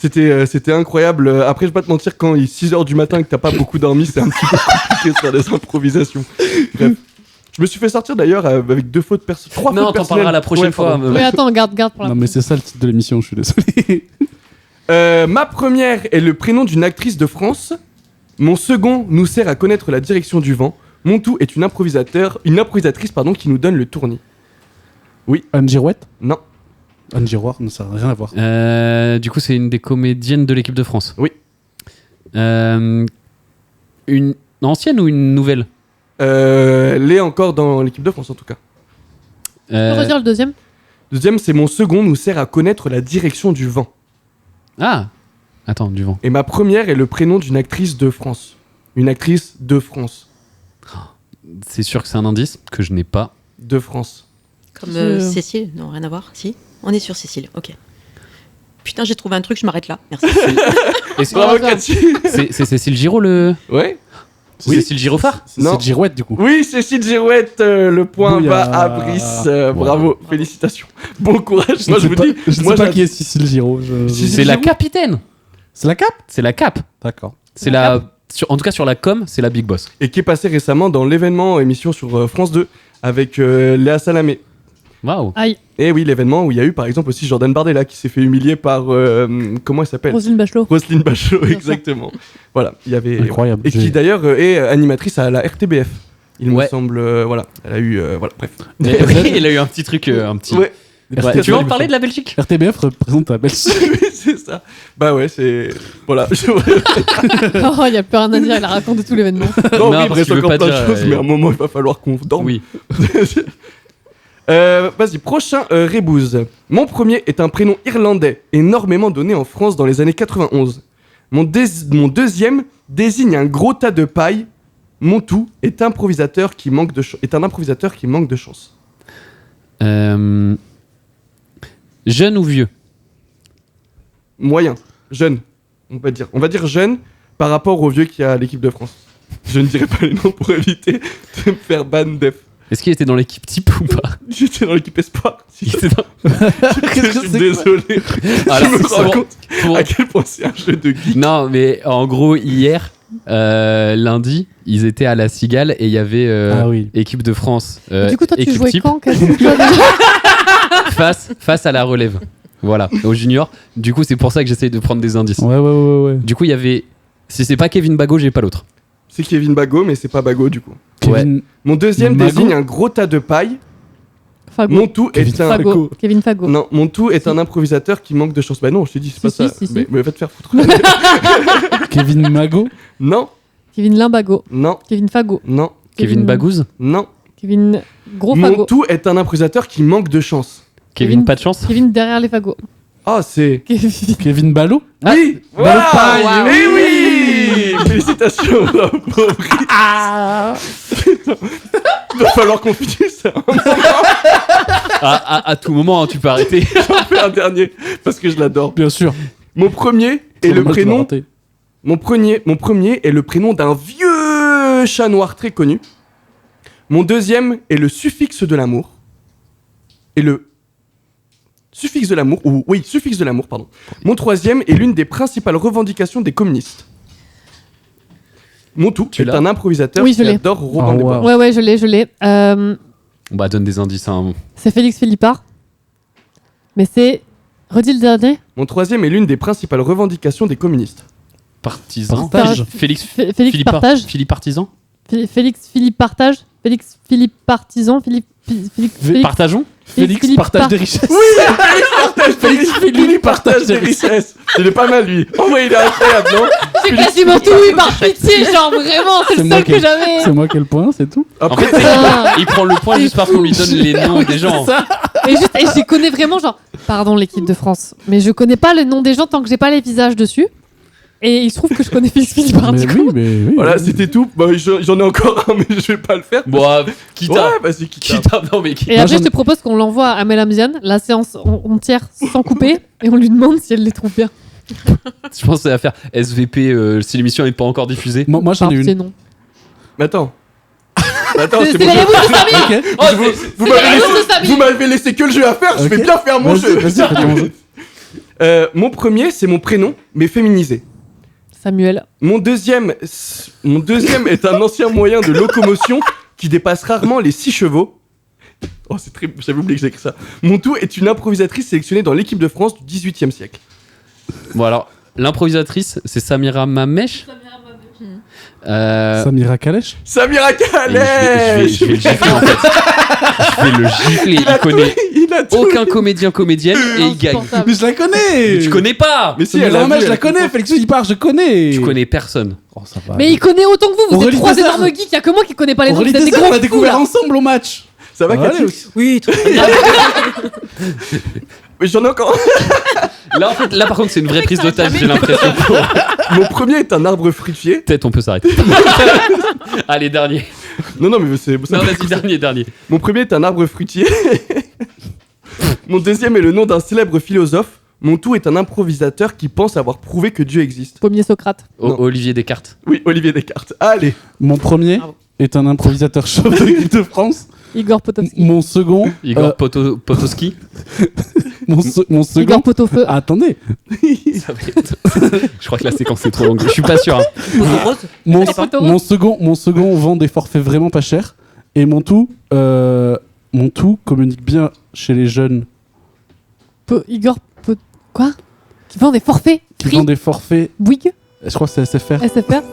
C'était incroyable. Après, je vais pas te mentir, quand il est 6h du matin et que t'as pas beaucoup dormi, c'est un petit peu compliqué de faire des improvisations. Bref. Je me suis fait sortir d'ailleurs avec 2 fautes personnelles. 3 Non, fautes t'en parleras la prochaine fois. pardon. Oui, attends, garde pour la Non, mais c'est ça le titre de l'émission, je suis désolé. Ma première est le prénom d'une actrice de France. Mon second nous sert à connaître la direction du vent. Mon tout est une improvisatrice qui nous donne le tournis. Oui. Anne Girouette? Non. Anne Giroir, non, ça n'a rien à voir. Du coup, c'est une des comédiennes de l'équipe de France. Oui. Une ancienne ou une nouvelle? Elle est encore dans l'équipe de France en tout cas. Tu peux redire le deuxième? Deuxième, c'est mon second nous sert à connaître la direction du vent. Ah. Attends, du vent. Et ma première est le prénom d'une actrice de France. Une actrice de France. C'est sûr que c'est un indice que je n'ai pas. De France. Comme Cécile, non, rien à voir. Si, on est sur Cécile, ok. Putain, j'ai trouvé un truc, je m'arrête là. Merci. Et c'est- Bravo Cathy. C'est Cécile Giraud le. Ouais. C'est Cécile Girofard? Non. C'est Girouette, du coup. Oui, Cécile Girouette, le point Bouya. va à Brice. Bravo, félicitations. Bon courage. Moi, je vous sais pas, dis, je moi, sais pas j'ad- qui est Cécile Giraud. C'est la capitaine. C'est la cape? C'est la cape. D'accord. C'est la. En tout cas, sur la com, c'est la big boss. Et qui est passé récemment dans l'événement émission sur France 2 avec Léa Salamé. Waouh. Aïe. Et oui, l'événement où il y a eu par exemple aussi Jordan Bardella qui s'est fait humilier par comment elle s'appelle? Roselyne Bachelot. Roselyne Bachelot, exactement. Voilà, il y avait Incroyable. et qui d'ailleurs est animatrice à la RTBF. Il me Ouais. semble voilà, elle a eu voilà, bref. Oui, il a eu un petit truc, un petit. Ouais. Ouais, tu veux en parler de la Belgique? RTBF représente la Belgique. C'est ça. Bah ouais, c'est voilà. Oh, il n'y a plus rien à dire, il a raconté tout l'événement. Non, Non, oui, il parce reste qu'il veut encore pas plein de dire, choses, mais à un moment il va falloir qu'on dorme. Oui. Vas-y, prochain Rebouze. Mon premier est un prénom irlandais, énormément donné en France dans les années 91. Mon deuxième désigne un gros tas de paille. Mon tout est un improvisateur qui manque de chance. Jeune ou vieux? Moyen, jeune, on va dire. On va dire jeune par rapport au vieux qui a l'équipe de France. Je ne dirai pas les noms pour éviter de me faire ban def. Est-ce qu'il était dans l'équipe type ou pas? J'étais dans l'équipe Espoir. Il était dans- Je suis désolé. Alors, Je me c'est rends bon. compte à quel point c'est un jeu de geek. Non, mais en gros, hier, lundi, ils étaient à la Cigale et il y avait équipe de France. Du coup, toi, tu équipe jouais type, quand face à la relève. Voilà, au junior. Du coup, c'est pour ça que j'essaye de prendre des indices. Ouais. Du coup, il y avait. Si c'est pas Kevin Bago, j'ai pas l'autre. C'est Kevin Bago, mais c'est pas Bago du coup. Kevin Mon deuxième Mago. désigne un gros tas de paille. Fago. Montou est un. Fago. Kevin Fago. Non, Montou est un improvisateur qui manque de chance. Bah non, je te dis, c'est pas ça. si. Mais va te faire foutre. Kevin Mago. Non. Kevin Limbago. Non. Kevin Fago. Non. Kevin Bagouze. Non. Kevin Gros Fago. Montou est un improvisateur qui manque de chance. Kevin pas de chance. Kevin derrière les fagots. Ah, c'est. Kevin Ballot. Oui. Ballot de paille. Eh oui. Félicitations. Il va falloir qu'on finisse ça. À tout moment, hein, tu peux arrêter. J'en fais un dernier parce que je l'adore. Bien sûr. Mon premier est le prénom. Mon premier est le prénom d'un vieux chat noir très connu. Mon deuxième est le suffixe de l'amour. Et le suffixe de l'amour, suffixe de l'amour, pardon. Mon troisième est l'une des principales revendications des communistes. Montou est un improvisateur Oui, je qui l'ai. adore Robin des Bois. Ouais, je l'ai. Bah, donne des indices. Hein. C'est Félix Philippard. Mais c'est. Redis le dernier. Mon troisième est l'une des principales revendications des communistes. Partisan. Partage. Félix Félix Partage. Philippe Partisan. Félix Philippe Partage. Félix Philippe Partisan. Félix. Partageons. Félix Philippe partage des richesses. Oui, Félix partage des richesses. Il est pas mal, lui. Oh, ouais, il est incroyable, non? J'ai quasiment tout eu par pitié, genre vraiment, c'est le seul que j'avais. C'est moi qui ai le point, c'est tout. En fait, il prend le point juste parce qu'on lui donne les noms des gens. Et je connais vraiment, genre, pardon l'équipe de France, mais je connais pas le nom des gens tant que j'ai pas les visages dessus. Et il se trouve que je connais Félix Philippard. Mais oui. Voilà, c'était tout. Bah, j'en ai encore un, mais je vais pas le faire. Bon, quitte à. Ouais, vas-y, quitte à. Non, mais Et après, je te propose qu'on l'envoie à Amel Hamzian, la séance entière sans couper, et on lui demande si elle les trouve bien. Je pense que c'est à faire SVP si l'émission n'est pas encore diffusée. Moi, j'en ai une. C'est non. Mais attends. C'est les réponses de Samy. Ok. Vous m'avez laissé que le jeu à faire, je vais bien faire mon jeu. Vas-y, fais ton jeu. Mon premier, c'est mon prénom, mais féminisé. Samuel. Mon deuxième est un ancien moyen de locomotion qui dépasse rarement les 6 chevaux. Oh, c'est très... J'avais oublié que j'ai écrit ça. Montou est une improvisatrice sélectionnée dans l'équipe de France du XVIIIe siècle. Bon, alors, l'improvisatrice, c'est Samira Mamèche. Samira Kalesh. Samira Kalesh. Je vais le gifler en fait. Je vais le gifler. Il connaît aucun comédienne et il gagne. Mais je la connais. Mais tu connais pas. Mais si, je la connais. Félix Philippard, je connais. Tu connais personne. Oh, ça va. Mais il connaît autant que vous, vous êtes Aurélie 3 Dessert. énormes geeks, il y a que moi qui connais pas les noms, vous Aurélie êtes des Dessert, gros on l'a fous, découvert là. ensemble au match. Ça va, Allez, Cathy? aussi. Oui, très bien. Mais j'en ai encore Là, en fait, là par contre, c'est une vraie prise d'otage, j'ai l'impression. Mon premier est un arbre fruitier. Peut-être on peut s'arrêter. Allez, dernier. Non, mais c'est... Non, vas-y, dernier. Mon premier est un arbre fruitier. Mon deuxième est le nom d'un célèbre philosophe. Mon tout est un improvisateur qui pense avoir prouvé que Dieu existe. Pommier Socrate. Olivier Descartes. Oui, Olivier Descartes. Allez. Mon premier est un improvisateur chef de l'équipe de France. Igor Potowski. Mon second. Igor Potowski. Mon second. Igor Potofeu. Ah, attendez. Ça va être- Je crois que la séquence est trop longue. Je suis pas sûr. Hein. Mon second vend des forfaits vraiment pas chers. Et mon tout communique bien chez les jeunes. Quoi? Qui vend des forfaits? Qui vend des forfaits. Bouygues? Je crois que c'est SFR. SFR?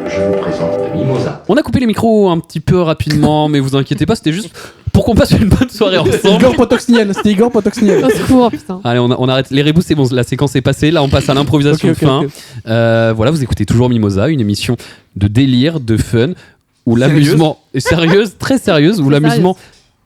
Je vous présente la Mimosa. On a coupé les micros un petit peu rapidement, mais vous inquiétez pas, c'était juste pour qu'on passe une bonne soirée ensemble. Igor Potoxniel, c'était Igor Potoxniel. Au secours, putain. Allez, on arrête. Les reboots, c'est bon, la séquence est passée. Là, on passe à l'improvisation Ok, fin. ok. Voilà, vous écoutez toujours Mimosa, une émission de délire, de fun, où Sérieuse l'amusement est sérieuse, très sérieuse, où Très l'amusement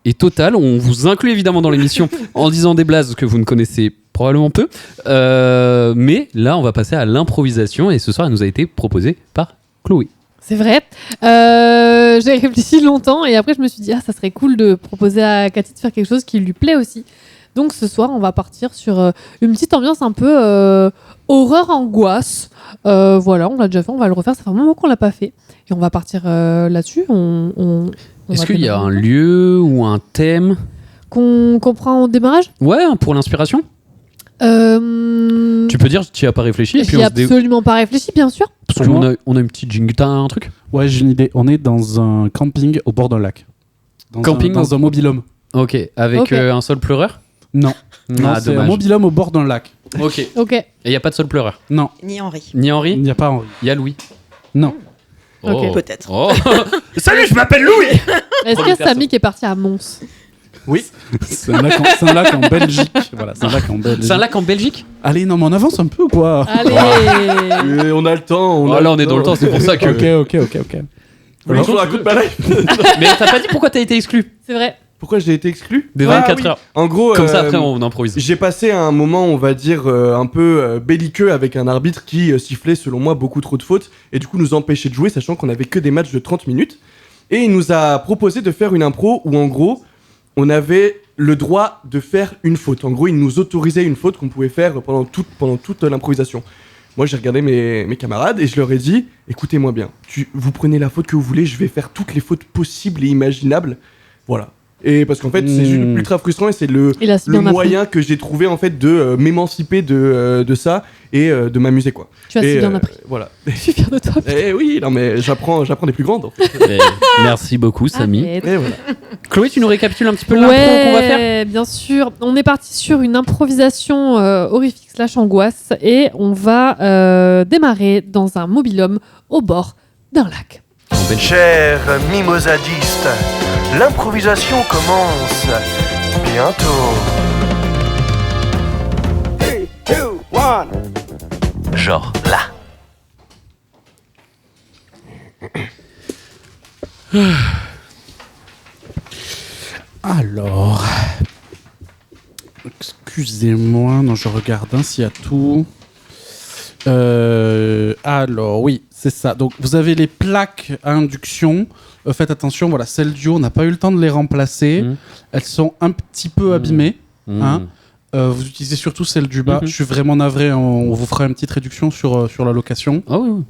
est total. On vous inclut évidemment dans l'émission en disant des blazes que vous ne connaissez probablement peu. Mais là, on va passer à l'improvisation et ce soir, elle nous a été proposée par Chloé. C'est vrai. J'ai réfléchi longtemps et après je me suis dit ça serait cool de proposer à Cathy de faire quelque chose qui lui plaît aussi. Donc ce soir on va partir sur une petite ambiance un peu horreur angoisse. Voilà, on l'a déjà fait, on va le refaire. Ça fait un moment qu'on l'a pas fait. Et on va partir là-dessus. Est-ce qu'il y a un lieu ou un thème qu'on prend au démarrage? Ouais, pour l'inspiration. Tu peux dire, tu n'y as pas réfléchi et puis J'y ai absolument pas réfléchi, bien sûr. Parce qu'on a une petite jingle, t'as un truc? Ouais, j'ai une idée. On est dans un camping au bord d'un lac. Dans un mobil-home. Ok, avec un sol pleureur? Non. Non, c'est un mobil-home au bord d'un lac. Ok. Et il n'y a pas de sol pleureur? Non. Ni Henri. Ni Henri? Il n'y a pas Henri. Il y a Louis? Non. Ok, peut-être. Oh. Salut, je m'appelle Louis. Est-ce que Samy qui est parti à Mons? Oui. C'est un lac en Belgique. Voilà, c'est un lac en Belgique. C'est un lac en Belgique? Allez, non, mais on avance un peu, quoi. Allez. On a le temps. Là, on est dans le temps, c'est pour ça que... Ok. Oui, je raconte ma life. Mais t'as pas dit pourquoi t'as été exclu? C'est vrai. Pourquoi j'ai été exclu? Des 24 heures. En gros, comme ça après on improvise. J'ai passé un moment, on va dire, un peu belliqueux avec un arbitre qui sifflait selon moi beaucoup trop de fautes et du coup nous empêchait de jouer, sachant qu'on avait que des matchs de 30 minutes. Et il nous a proposé de faire une impro où en gros on avait le droit de faire une faute. En gros, il nous autorisait une faute qu'on pouvait faire pendant toute l'improvisation. Moi j'ai regardé mes camarades et je leur ai dit, écoutez-moi bien, vous prenez la faute que vous voulez, je vais faire toutes les fautes possibles et imaginables. Voilà. Et parce qu'en fait c'est ultra frustrant et c'est le moyen que j'ai trouvé en fait de m'émanciper de ça et de m'amuser quoi. Tu as si bien appris. Voilà. Je suis fier de toi. Et oui, non mais j'apprends des plus grandes en fait. Merci beaucoup Samy. Et voilà. Chloé, tu nous récapitules un petit peu l'impro qu'on va faire? Bien sûr. On est parti sur une improvisation horrifique / angoisse et on va démarrer dans un mobil-home au bord d'un lac. Chers mimosadistes, l'improvisation commence bientôt. 3, 2, 1. Genre là. Alors, excusez-moi, non, je regarde s'il y a tout. Alors, oui, c'est ça. Donc, vous avez les plaques à induction. Faites attention, voilà, celles du haut, on n'a pas eu le temps de les remplacer. Elles sont un petit peu abîmées. Hein. Vous utilisez surtout celles du bas. Je suis vraiment navré, hein, on vous fera une petite réduction sur la location. Ah oui.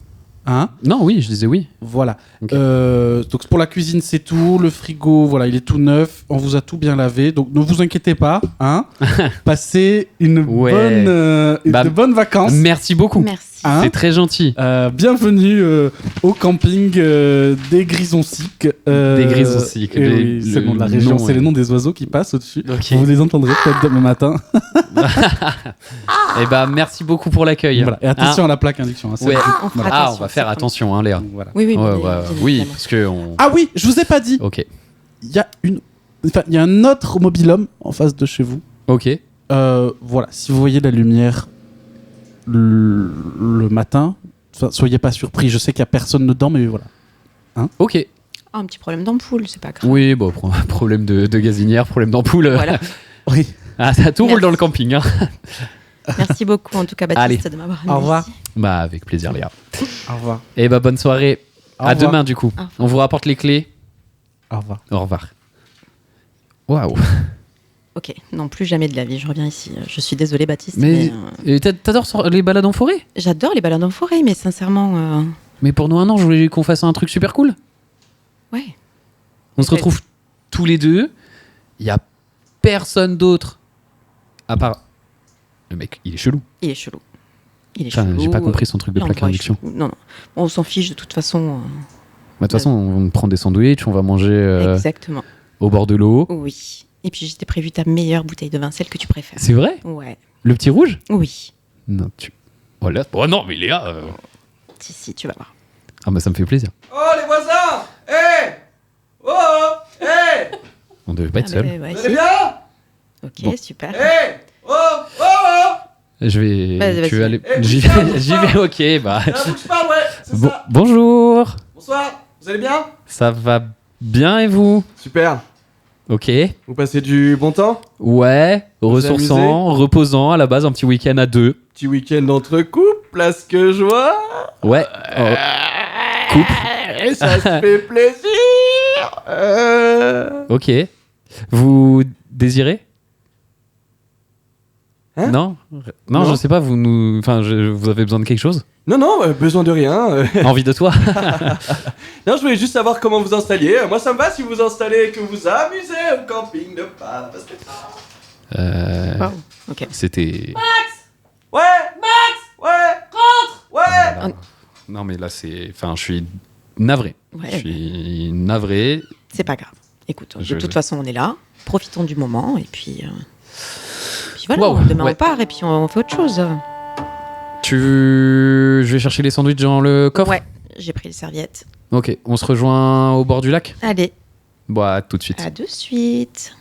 Hein? Non, oui, je disais oui. Voilà. Okay. Donc pour la cuisine, c'est tout. Le frigo, voilà, il est tout neuf. On vous a tout bien lavé. Donc ne vous inquiétez pas. Hein. Passez une bonne vacances. Merci beaucoup. Merci. Hein? C'est très gentil. Bienvenue au camping des Grisonsiques. Des Grisonsiques. Oui, c'est le nom de la région. C'est les noms des oiseaux qui passent au-dessus. Okay. Vous les entendrez peut-être demain matin. Et bah merci beaucoup pour l'accueil. Voilà. Et attention à la plaque induction. Hein, on va faire attention, hein, Léa. Voilà. Oui, parce que Ah oui, je vous ai pas dit. Ok. Il y a un autre mobil-home en face de chez vous. Ok. Voilà, si vous voyez la lumière le matin, soyez pas surpris. Je sais qu'il y a personne dedans, mais voilà. Hein? Ok. Un petit problème d'ampoule, c'est pas grave. Oui, bon, problème de gazinière, problème d'ampoule. Voilà. Oui. Ah, ça tout roule dans le camping. Hein. Merci beaucoup, en tout cas, Baptiste, de m'avoir amené. Au revoir. Bah, avec plaisir, Léa. Au revoir. Et bah, bonne soirée. À demain, du coup. On vous rapporte les clés. Au revoir. Au revoir. Waouh. Ok, non, plus jamais de la vie, je reviens ici. Je suis désolée, Baptiste. Mais t'adores les balades en forêt? J'adore les balades en forêt, mais sincèrement... Mais pour nous, un an, je voulais qu'on fasse un truc super cool. Ouais. On se retrouve tous les deux. Il y a personne d'autre à part... Le mec, il est chelou. Il est chelou. J'ai pas compris son truc de plaque à induction. Non. On s'en fiche de toute façon. De toute façon, on prend des sandwichs, on va manger exactement. Au bord de l'eau. Oui. Et puis, j'étais prévu ta meilleure bouteille de vin, celle que tu préfères. C'est vrai? Ouais. Le petit rouge? Oui. Non, Voilà. Oh non, mais Léa... Si, tu vas voir. Ah bah ça me fait plaisir. Oh, les voisins! Hé! Oh! Hé! On devait pas être seul. Ouais, vous allez bien? Ok, bon. Super. Hé! Oh! Je vais... Vas-y. Tu veux aller... J'y vais, ok, bah... Faut que tu parles, ouais, c'est ça. Bonjour! Bonsoir, vous allez bien? Ça va bien et vous? Super. Ok. Vous passez du bon temps? Ouais, ressourçant, reposant, à la base, un petit week-end à deux. Petit week-end entre couples, à ce que je vois. Ouais. Couple. Ça se fait plaisir. Ok. Vous désirez? Hein Non, je sais pas, vous avez besoin de quelque chose? Non, besoin de rien. Envie de toi? Non, je voulais juste savoir comment vous installiez. Moi, ça me va si vous installez et que vous amusez au camping de Panne. Parce que... Wow. Ok. C'était... Ouais. Non, mais là, je suis navré. Ouais, Je suis navré. C'est pas grave. Écoute, de toute façon, on est là. Profitons du moment et puis voilà, Wow, demain ouais. on part et puis on fait autre chose. Je vais chercher les sandwichs dans le coffre? Ouais, j'ai pris les serviettes. Ok, on se rejoint au bord du lac? Allez, Bon, à tout de suite. à de suite.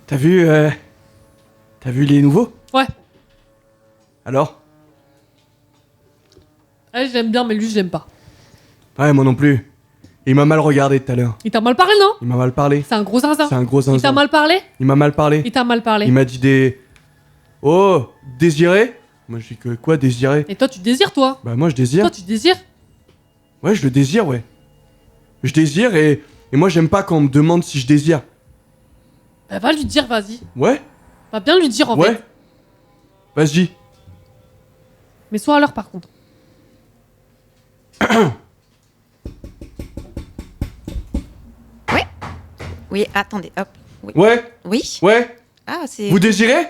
T'as vu les nouveaux? Ouais. Alors? Ah, j'aime bien, mais lui, j'aime pas. Ouais, moi non plus. Il m'a mal regardé tout à l'heure. Il t'a mal parlé, non? Il m'a mal parlé. C'est un gros zinzin. C'est un gros zinzin. Il t'a mal parlé? Il m'a mal parlé. Il t'a mal parlé. Il m'a dit des... Oh, désiré? Moi je dis que quoi, désiré? Et toi, tu désires, toi? Bah moi je désire. Toi, tu désires? Ouais, je le désire, ouais. Je désire et moi j'aime pas quand on me demande si je désire. Bah, va lui dire, vas-y. Ouais? Va bien lui dire, en Ouais? fait. Vas-y. Mais sois à l'heure, par contre. Oui, attendez, hop. Oui. Ouais? Oui. Ouais? Ah, c'est. Vous désirez?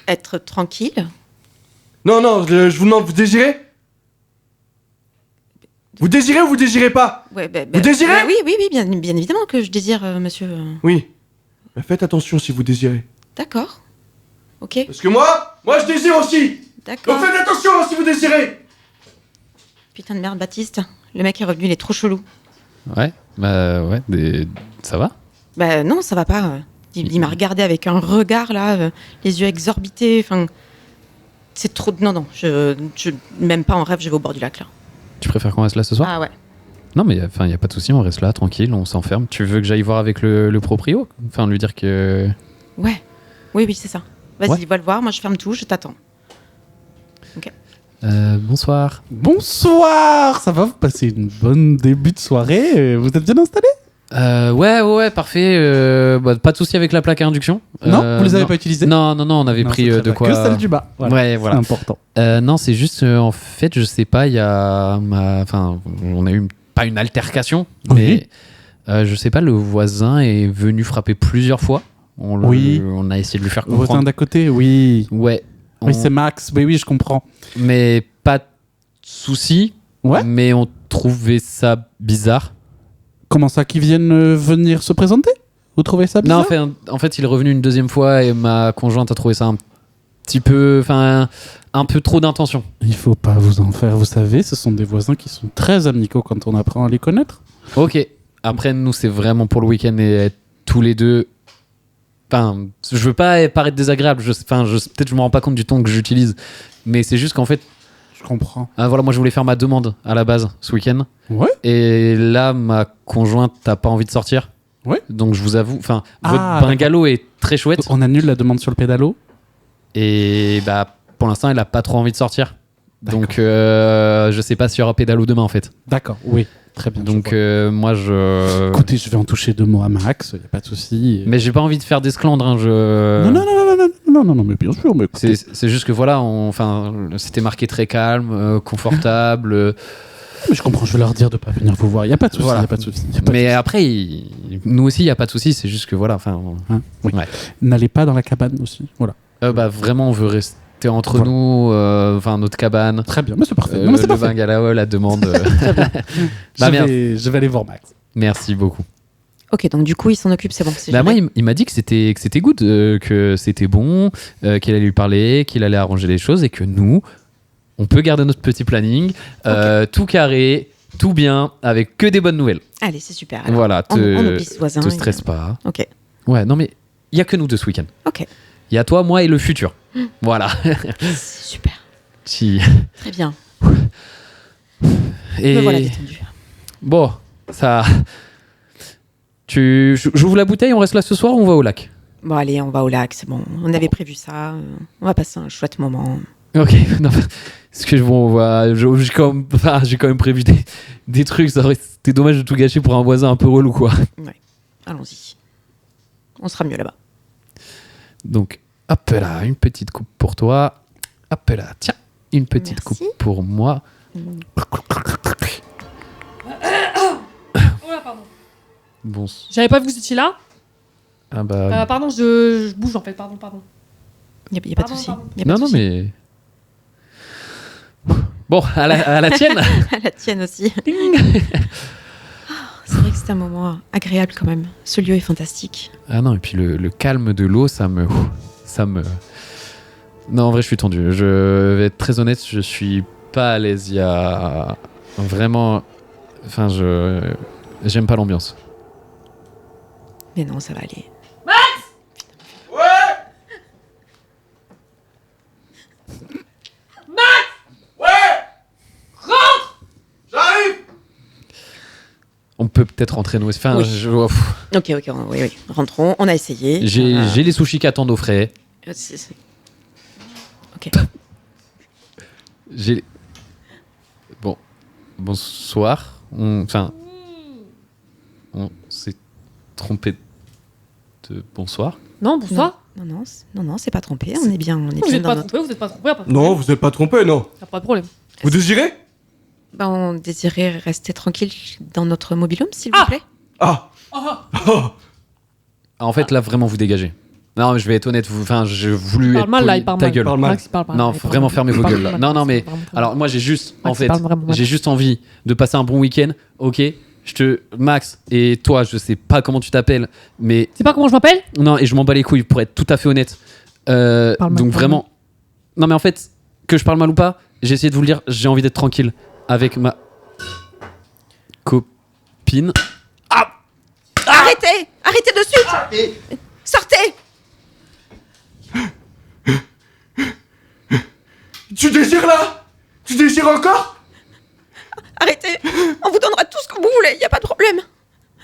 Être tranquille. Non, je vous demande, vous désirez? Vous désirez ou vous désirez pas? Ouais, Vous désirez? Oui, bien évidemment que je désire, monsieur. Oui. Bah, faites attention si vous désirez. D'accord. Ok. Parce que moi je désire aussi. D'accord. Donc faites attention si vous désirez. Putain de merde, Baptiste. Le mec est revenu, il est trop chelou. Ouais, ça va? Bah non, ça va pas. Il m'a regardé avec un regard là, les yeux exorbités. Enfin, c'est trop. Non, je même pas en rêve, je vais au bord du lac là. Tu préfères qu'on reste là ce soir? Ah ouais. Non, mais y a pas de souci, on reste là, tranquille, on s'enferme. Tu veux que j'aille voir avec le proprio? Enfin, lui dire que... Ouais. Oui, c'est ça. Vas-y, Ouais. va le voir. Moi, je ferme tout, je t'attends. Ok. Bonsoir. Bonsoir. Ça va, vous passez une bonne début de soirée? Vous êtes bien installés? Ouais, parfait. Pas de souci avec la plaque à induction. Non, vous les avez non. pas utilisées? Non, on avait pris c'est très de bien. quoi. Que celle du bas. Voilà. Ouais, voilà. C'est important. Non, c'est juste, en fait, je sais pas, on a eu pas une altercation, mais je sais pas, le voisin est venu frapper plusieurs fois. On a essayé de lui faire Le voisin comprendre. d'à côté, oui. Ouais. Oui, c'est Max. Oui, je comprends. Mais pas de souci. Ouais. Mais on trouvait ça bizarre. Comment ça, qu'ils viennent venir se présenter? Vous trouvez ça bizarre? Non, en fait, il est revenu une deuxième fois et ma conjointe a trouvé ça un petit peu, un peu trop d'intention. Il faut pas vous en faire, vous savez, ce sont des voisins qui sont très amicaux quand on apprend à les connaître. Ok. Après, nous, c'est vraiment pour le week-end et être tous les deux. Enfin, je veux pas paraître désagréable. Peut-être je me rends pas compte du ton que j'utilise, mais c'est juste qu'en fait. Je comprends. Voilà, moi je voulais faire ma demande à la base ce week-end. Ouais. Et là, ma conjointe n'a pas envie de sortir. Ouais. Donc je vous avoue, votre bungalow est très chouette. On annule la demande sur le pédalo. Et pour l'instant, elle a pas trop envie de sortir. Donc je sais pas s'il y aura pédalo demain en fait. D'accord, oui. Très bien. Donc moi je. Écoutez, je vais en toucher 2 mots à Max, y a pas de souci. Mais j'ai pas envie de faire d'esclandre. Non, mais bien sûr. Mais c'est juste que voilà, c'était marqué très calme, confortable. Mais je comprends, je vais leur dire de pas venir vous voir. Y a pas de souci. Voilà. Y a pas de souci. Mais après, nous aussi, y a pas de souci. C'est juste que voilà, oui. Ouais. N'allez pas dans la cabane aussi. Voilà. Vraiment, on veut rester entre nous, notre cabane. Très bien, mais c'est parfait. Le bungalow, la demande. Très bien. Je vais aller voir Max. Merci beaucoup. Ok, donc du coup, il s'en occupe, c'est bon. Moi, il m'a dit que c'était good, que c'était bon, qu'il allait lui parler, qu'il allait arranger les choses et que nous, on peut garder notre petit planning, tout carré, tout bien, avec que des bonnes nouvelles. Allez, c'est super. Alors, voilà, on oublie ce voisin. Te stresse pas. Ok. Ouais, non mais il y a que nous deux ce week-end. Ok. Il y a toi, moi et le futur. Voilà. C'est super. Très bien. Et me voilà détendu. Bon, ça. J'ouvre la bouteille, on reste là ce soir ou on va au lac? Bon, allez, on va au lac, c'est bon. On avait prévu ça. On va passer un chouette moment. Ok, non, parce que j'ai quand même prévu des trucs. C'était dommage de tout gâcher pour un voisin un peu relou, quoi. Ouais, allons-y. On sera mieux là-bas. Donc, hop là, une petite coupe pour toi. Hop là, tiens, une petite coupe pour moi. Bon. J'avais pas vu que vous étiez là. Ah bah. Pardon, je bouge en fait. Pardon. Il n'y a pas de souci. Non, mais. Bon, à la tienne. À la tienne aussi. C'est vrai que c'est un moment agréable quand même. Ce lieu est fantastique. Ah non, et puis le calme de l'eau, ça me. Non, en vrai, je suis tendu. Je vais être très honnête, je suis pas à l'aise. Il y a vraiment. Enfin, j'aime pas l'ambiance. Mais non, ça va aller. On peut peut-être rentrer nous. Enfin, oui. Ok, oui. Rentrons, on a essayé. J'ai les sushis qui attendent au frais. Ok. Bon. Bonsoir. On s'est trompé de bonsoir. Non, bonsoir. Non, c'est pas trompé. On est bien. Vous êtes pas trompé, Non, vous êtes pas trompé, non. Y a pas de problème. Vous désirez? On désirait rester tranquille dans notre mobil-home, s'il vous plaît. En fait, là, vraiment, vous dégagez. Non, mais je vais être honnête. J'ai voulu être poli. Ta gueule. Non, faut vraiment fermer vos gueules. Là. Non, mais alors moi, j'ai juste envie de passer un bon week-end. Ok. Max et toi, je sais pas comment tu t'appelles, mais. Tu sais pas comment je m'appelle? Non, et je m'en bats les couilles pour être tout à fait honnête. Donc vraiment. Non, mais en fait, que je parle mal ou pas, j'ai essayé de vous le dire. J'ai envie d'être tranquille avec ma copine. Arrêtez de suite. Sortez. Tu désires là? Tu désires encore? Arrêtez. On vous donnera tout ce que vous voulez, y a pas de problème.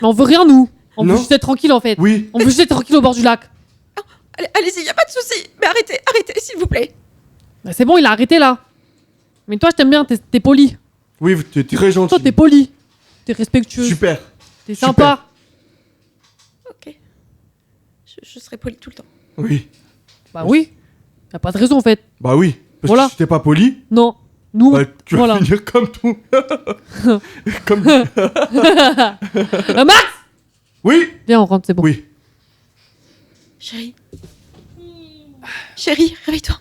Mais on veut rien, nous. On veut juste être tranquille, en fait. Oui. On veut juste être tranquille au bord du lac. Allez-y, y a pas de souci. Mais arrêtez, s'il vous plaît. Bah, c'est bon, il a arrêté, là. Mais toi, je t'aime bien, t'es poli. Oui, t'es très gentil. Toi, t'es poli. T'es respectueux. Super. T'es sympa. Ok. Je serai poli tout le temps. Oui. Bah oui. Y a pas de raison, en fait. Bah oui. Parce que si t'es pas poli. Non. Nous, tu vas finir comme tout. Comme. Max! Oui. Viens, on rentre, c'est bon. Oui. Chérie, réveille-toi.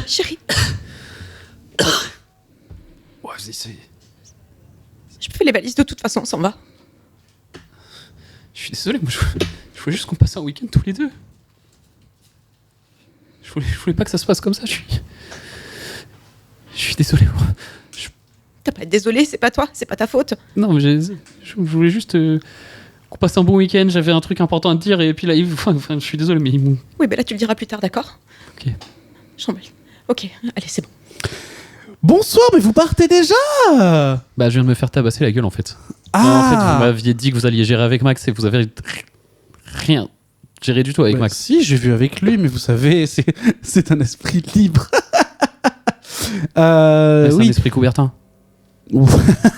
Chérie. Ouais, c'est. Je fais les valises de toute façon, on s'en va. Je suis désolé, moi je voulais juste qu'on passe un week-end tous les deux. Je voulais pas que ça se passe comme ça. Je suis désolé. T'as pas à être désolé, c'est pas toi, c'est pas ta faute. Non, mais je voulais juste qu'on passe un bon week-end. J'avais un truc important à te dire et puis là, je suis désolé, mais Oui, mais là tu le diras plus tard, d'accord? Ok. Chambelle. Ok, allez, c'est bon. Bonsoir, mais vous partez déjà? Bah, je viens de me faire tabasser la gueule en fait. Ah. Non, en fait, vous m'aviez dit que vous alliez gérer avec Max et vous avez rien géré du tout avec Max. Si, j'ai vu avec lui, mais vous savez, c'est un esprit libre. C'est un esprit Coubertin.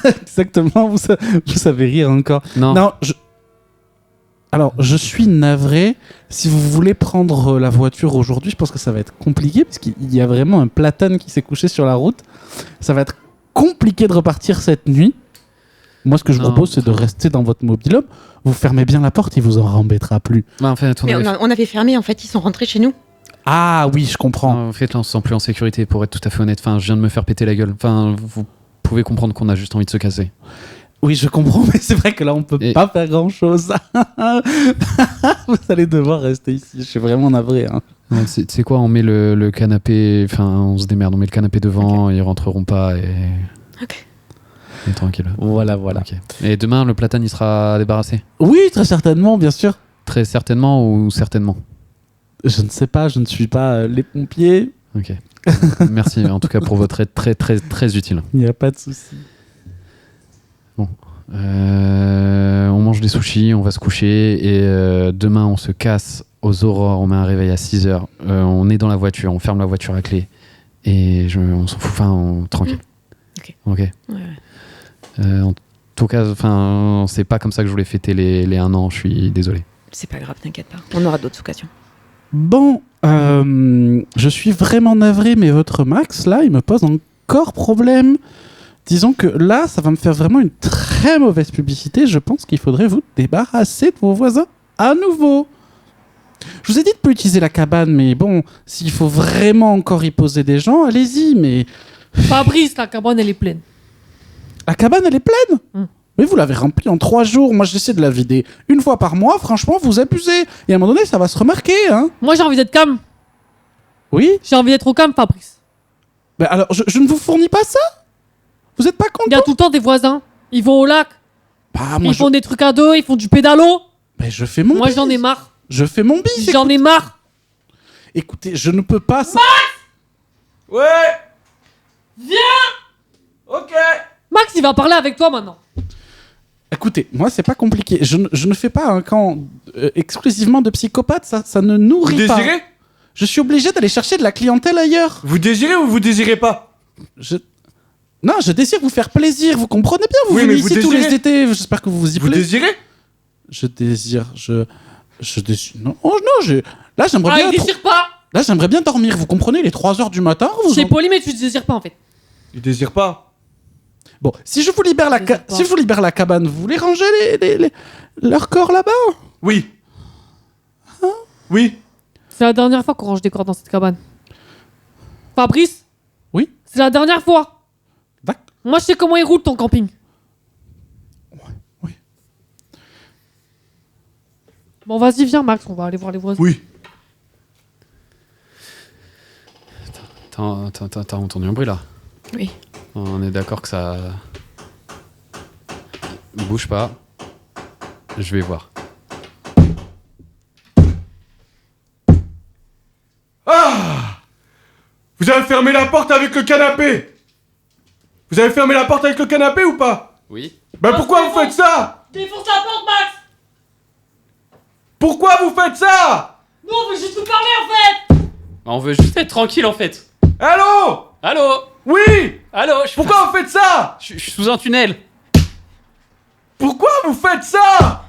Exactement, vous savez rire encore. Non. Alors, je suis navré. Si vous voulez prendre la voiture aujourd'hui, je pense que ça va être compliqué parce qu'il y a vraiment un platane qui s'est couché sur la route. Ça va être compliqué de repartir cette nuit. Moi, ce que je propose, c'est de rester dans votre mobil-home. Vous fermez bien la porte, il vous en embêtera plus. Bah, en fait, Mais on avait fermé, en fait, ils sont rentrés chez nous. Ah oui, je comprends. En fait, là, on se sent plus en sécurité, pour être tout à fait honnête. Enfin, je viens de me faire péter la gueule. Enfin, vous pouvez comprendre qu'on a juste envie de se casser. Oui, je comprends, mais c'est vrai que là, on peut pas faire grand-chose. Vous allez devoir rester ici. Je suis vraiment navré. Hein. Tu sais quoi, on met le canapé... Enfin, on se démerde. On met le canapé devant, ils rentreront pas et... Ok. Et tranquille. Voilà. Okay. Et demain, le platane, il sera débarrassé? Oui, très certainement, bien sûr. Très certainement ou certainement? Je ne sais pas, je ne suis pas les pompiers. Ok. Merci en tout cas pour votre aide très très très utile. Il n'y a pas de souci. Bon. On mange des sushis, on va se coucher et demain on se casse aux aurores, on met un réveil à 6h. On est dans la voiture, on ferme la voiture à clé et on s'en fout, tranquille. Ok. Ouais. En tout cas, c'est pas comme ça que je voulais fêter les 1 an, je suis désolé. C'est pas grave, t'inquiète pas. On aura d'autres occasions. Bon, je suis vraiment navré, mais votre Max, là, il me pose encore problème. Disons que là, ça va me faire vraiment une très mauvaise publicité. Je pense qu'il faudrait vous débarrasser de vos voisins à nouveau. Je vous ai dit de ne pas utiliser la cabane, mais bon, s'il faut vraiment encore y poser des gens, allez-y, mais... Fabrice, la cabane, elle est pleine. La cabane, elle est pleine Mais vous l'avez remplie en 3 jours. Moi, j'essaie de la vider une fois par mois. Franchement, vous abusez. Et à un moment donné, ça va se remarquer, hein. Moi, j'ai envie d'être calme. Oui. J'ai envie d'être au calme, Fabrice. Ben alors, je ne vous fournis pas ça. Vous êtes pas content? Il y a tout le temps des voisins. Ils vont au lac. Bah, ils font des trucs à deux, ils font du pédalo. Ben, je fais mon Moi, bif. j'en ai marre. Je fais mon bif. J'en ai marre. Écoutez, je ne peux pas... Max! Ouais. Viens. Ok. Max, il va parler avec toi maintenant. Écoutez, moi, c'est pas compliqué. Je ne fais pas un camp exclusivement de psychopathes. Ça ne nourrit pas. Vous désirez? Je suis obligé d'aller chercher de la clientèle ailleurs. Vous désirez ou vous désirez pas? Non, je désire vous faire plaisir. Vous comprenez bien, vous Oui, venez mais ici vous tous les désirez. étés. J'espère que vous vous y plaisez. Vous désirez? Je désire. Je désire. Non, oh, non, là, j'aimerais bien. Il désire pas. Là, j'aimerais bien dormir. Vous comprenez, les 3h du matin. C'est poli, mais tu désires pas en fait. Il désire pas. Bon, si je vous libère la cabane, vous voulez ranger leur corps là-bas? Oui. Oui. C'est la dernière fois qu'on range des corps dans cette cabane. Fabrice? Oui. C'est la dernière fois. D'accord. Moi, je sais comment il roule ton camping. Oui. Bon, vas-y, viens, Max, on va aller voir les voisins. Oui. T'as entendu un bruit là? Oui. On est d'accord que ça... Bouge pas. Je vais voir. Ah! Vous avez fermé la porte avec le canapé? Vous avez fermé la porte avec le canapé ou pas? Oui. Ben pourquoi vous faites ça? Défonce la porte, Max! Pourquoi vous faites ça? Nous, on veut juste nous parler en fait! On veut juste être tranquille en fait. Allô? Allô? Oui? Allô? Pourquoi vous faites ça? Je suis sous un tunnel. Pourquoi vous faites ça?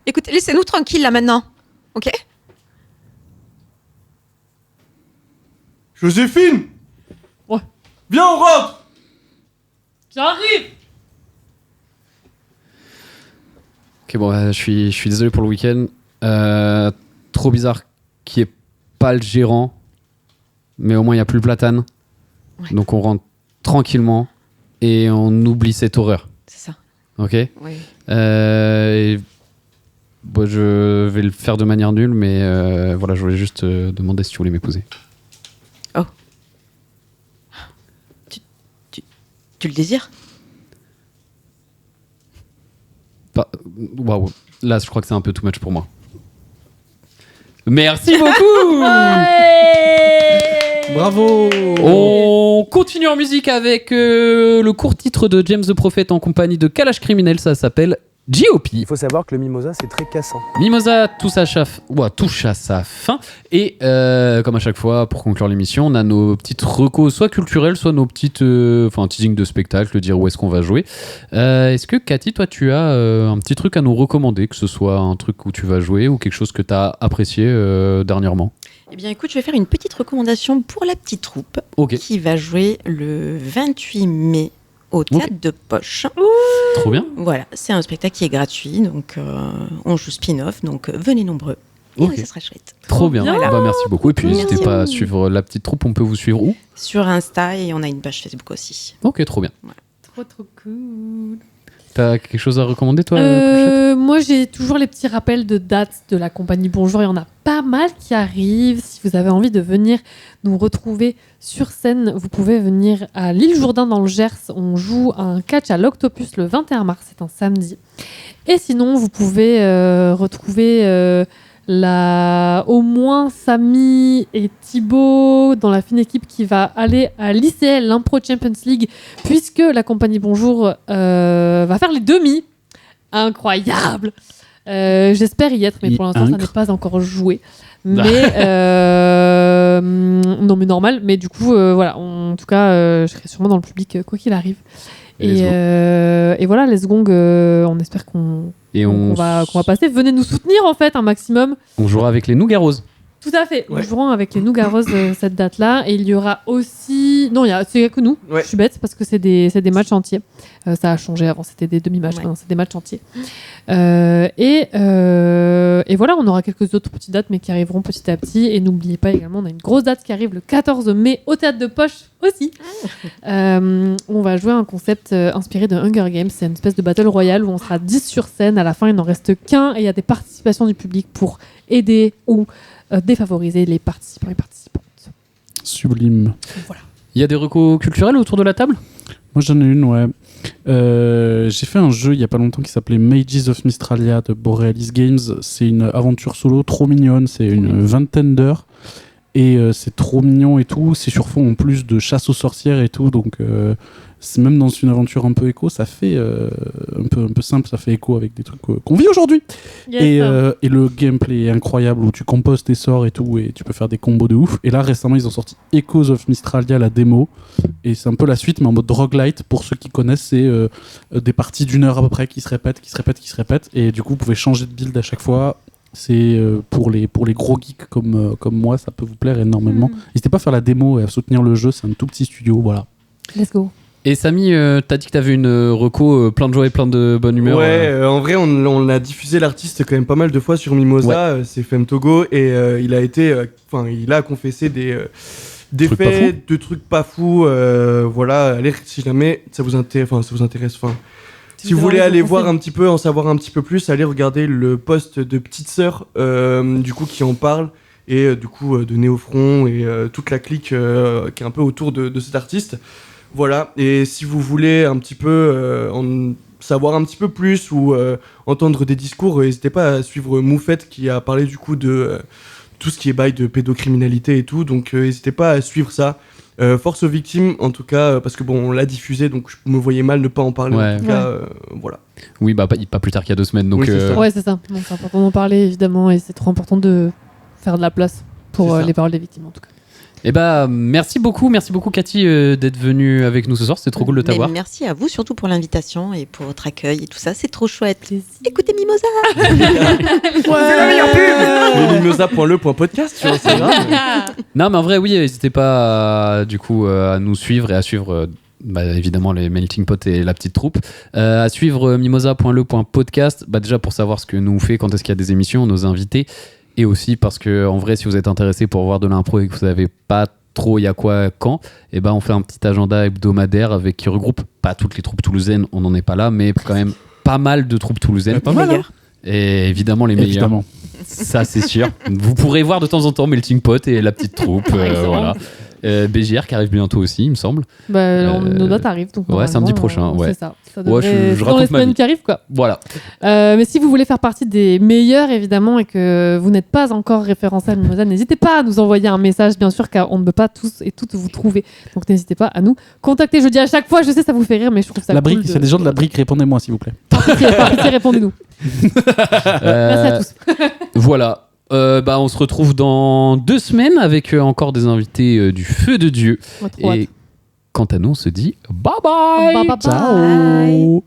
Écoutez, laissez-nous tranquilles là maintenant, ok? Joséphine? Ouais. Viens, on rentre! J'arrive! Ok, bon, je suis désolé pour le week-end. Trop bizarre qu'il n'y ait pas le gérant. Mais au moins, il n'y a plus le platane. Ouais. Donc, on rentre tranquillement et on oublie cette horreur. C'est ça. Ok? Oui. Bon, je vais le faire de manière nulle, mais voilà, je voulais juste te demander si tu voulais m'épouser. Oh. Tu le désires? Waouh, là, je crois que c'est un peu too much pour moi. Merci beaucoup! Bravo! On continue en musique avec le court titre de James the Prophet en compagnie de Kalash Criminel, ça s'appelle G.O.P. Il faut savoir que le mimosa, c'est très cassant. Mimosa touche à sa fin. Et comme à chaque fois, pour conclure l'émission, on a nos petites recos, soit culturelles, soit nos petites teasing de spectacle, dire où est-ce qu'on va jouer. Est-ce que, Cathy, toi, tu as un petit truc à nous recommander, que ce soit un truc où tu vas jouer ou quelque chose que tu as apprécié dernièrement? Eh bien, écoute, je vais faire une petite recommandation pour la petite troupe qui va jouer le 28 mai au Théâtre de Poche. Trop bien. Voilà, c'est un spectacle qui est gratuit, donc on joue spin-off, donc venez nombreux. Et Ok. ça sera chouette. Trop bien. Voilà. Bah, merci beaucoup. Et puis, Merci n'hésitez à pas à vous. suivre la petite troupe. On peut vous suivre où? Sur Insta, et on a une page Facebook aussi. Ok, trop bien. Trop cool. T'as quelque chose à recommander, toi? Moi, j'ai toujours les petits rappels de dates de la compagnie Bonjour. Il y en a pas mal qui arrivent. Si vous avez envie de venir nous retrouver sur scène, vous pouvez venir à l'île Jourdain dans le Gers. On joue un catch à l'Octopus le 21 mars, c'est un samedi. Et sinon, vous pouvez retrouver au moins Samy et Thibaut dans la fine équipe qui va aller à l'ICL, l'Impro Champions League, puisque la compagnie Bonjour va faire les demi. Incroyable! J'espère y être, mais pour l'instant, ça n'est pas encore joué. Mais non, mais normal. Mais du coup, voilà. En tout cas, je serai sûrement dans le public quoi qu'il arrive. Et voilà, les Gong, on espère qu'on va passer. Venez nous soutenir en fait un maximum. On jouera avec les Nougaros. Tout à fait. Ouais. Nous jouerons avec les Nougaros cette date-là. Et il y aura aussi. Non, c'est que nous. Ouais. Je suis bête parce que c'est des matchs entiers. Ça a changé avant, c'était des demi-matchs. Ouais. Maintenant, c'est des matchs entiers. Et voilà, on aura quelques autres petites dates, mais qui arriveront petit à petit. Et n'oubliez pas également, on a une grosse date qui arrive le 14 mai au Théâtre de Poche aussi. On va jouer un concept inspiré de Hunger Games. C'est une espèce de battle royale où on sera 10 sur scène. À la fin, il n'en reste qu'un. Et il y a des participations du public pour aider ou défavoriser les participants et participantes. Sublime. Voilà. Il y a des recos culturels autour de la table ? Moi j'en ai une, ouais. J'ai fait un jeu il y a pas longtemps qui s'appelait Mages of Mystralia de Borealis Games. C'est une aventure solo trop mignonne, c'est une vingtaine d'heures. Et c'est trop mignon et tout. C'est sur fond en plus de chasse aux sorcières et tout. Donc c'est même dans une aventure un peu éco, ça fait un peu simple, ça fait écho avec des trucs qu'on vit aujourd'hui. Yes. Et le gameplay est incroyable où tu composes tes sorts et tout et tu peux faire des combos de ouf. Et là récemment ils ont sorti Echoes of Mystralia, la démo. Et c'est un peu la suite mais en mode roguelite. Pour ceux qui connaissent, c'est des parties d'1 heure à peu près qui se répètent. Et du coup vous pouvez changer de build à chaque fois. C'est pour les gros geeks comme moi, ça peut vous plaire énormément. N'hésitez pas à faire la démo et à soutenir le jeu, c'est un tout petit studio, voilà. Let's go. Et Samy, t'as dit que t'avais une reco plein de joie et plein de bonne humeur. Ouais, en vrai, on a diffusé l'artiste quand même pas mal de fois sur Mimosa. C'est Femme Togo et il a confessé des Trucs faits, de trucs pas fous. Voilà, allez, si jamais ça vous intéresse. Si vous voulez aller voir un petit peu, en savoir un petit peu plus, allez regarder le post de Petite Sœur, du coup, qui en parle, et du coup, de Néofront et toute la clique qui est un peu autour de cet artiste. Voilà, et si vous voulez un petit peu en savoir un petit peu plus ou entendre des discours, n'hésitez pas à suivre Moufette qui a parlé du coup de tout ce qui est bail de pédocriminalité et tout, donc n'hésitez pas à suivre ça. Force aux victimes, en tout cas, parce que bon, on l'a diffusé, donc je me voyais mal ne pas en parler. Ouais. En tout cas, voilà. Oui, bah pas plus tard qu'il y a 2 semaines. Donc, Oui, c'est ça. Ouais, c'est ça. Donc, c'est important d'en parler, évidemment, et c'est trop important de faire de la place pour les paroles des victimes, en tout cas. Et bah, merci beaucoup Cathy d'être venue avec nous ce soir. C'était trop cool de t'avoir. Merci à vous surtout pour l'invitation et pour votre accueil et tout ça. C'est trop chouette. Écoutez Mimosa. C'est la meilleure pub. Mais mimosa.le.podcast sur Instagram. Non, mais en vrai, oui, n'hésitez pas à nous suivre et à suivre évidemment les Melting Pot et la petite troupe. À suivre mimosa.le.podcast, déjà pour savoir ce que nous on fait, quand est-ce qu'il y a des émissions, nos invités. Et aussi parce que, en vrai, si vous êtes intéressé pour voir de l'impro et que vous savez pas trop il y a quoi quand, et on fait un petit agenda hebdomadaire qui regroupe pas toutes les troupes toulousaines, on n'en est pas là, mais quand même pas mal de troupes toulousaines. Pas mal, hein. Et évidemment les meilleurs. Évidemment. Ça c'est sûr. Vous pourrez voir de temps en temps Melting Pot et la petite troupe. Voilà. BJR qui arrive bientôt aussi, il me semble. Nos dates arrivent. Donc ouais, samedi prochain. Ouais. C'est ça. Ça devrait je dans les raconte ma semaines vie. qui arrivent, quoi. Voilà. Mais si vous voulez faire partie des meilleurs, évidemment, et que vous n'êtes pas encore référencé à Mimosa, n'hésitez pas à nous envoyer un message, bien sûr, car on ne peut pas tous et toutes vous trouver. Donc n'hésitez pas à nous contacter. Je dis à chaque fois, je sais, ça vous fait rire, mais je trouve ça La cool. brique, c'est des gens de la brique, répondez-moi s'il vous plaît. Par pitié, répondez-nous. Merci à tous. Voilà. On se retrouve dans 2 semaines avec encore des invités du feu de Dieu. Trop hâte. Et quant à nous, on se dit bye bye. Bye bye bye. Ciao.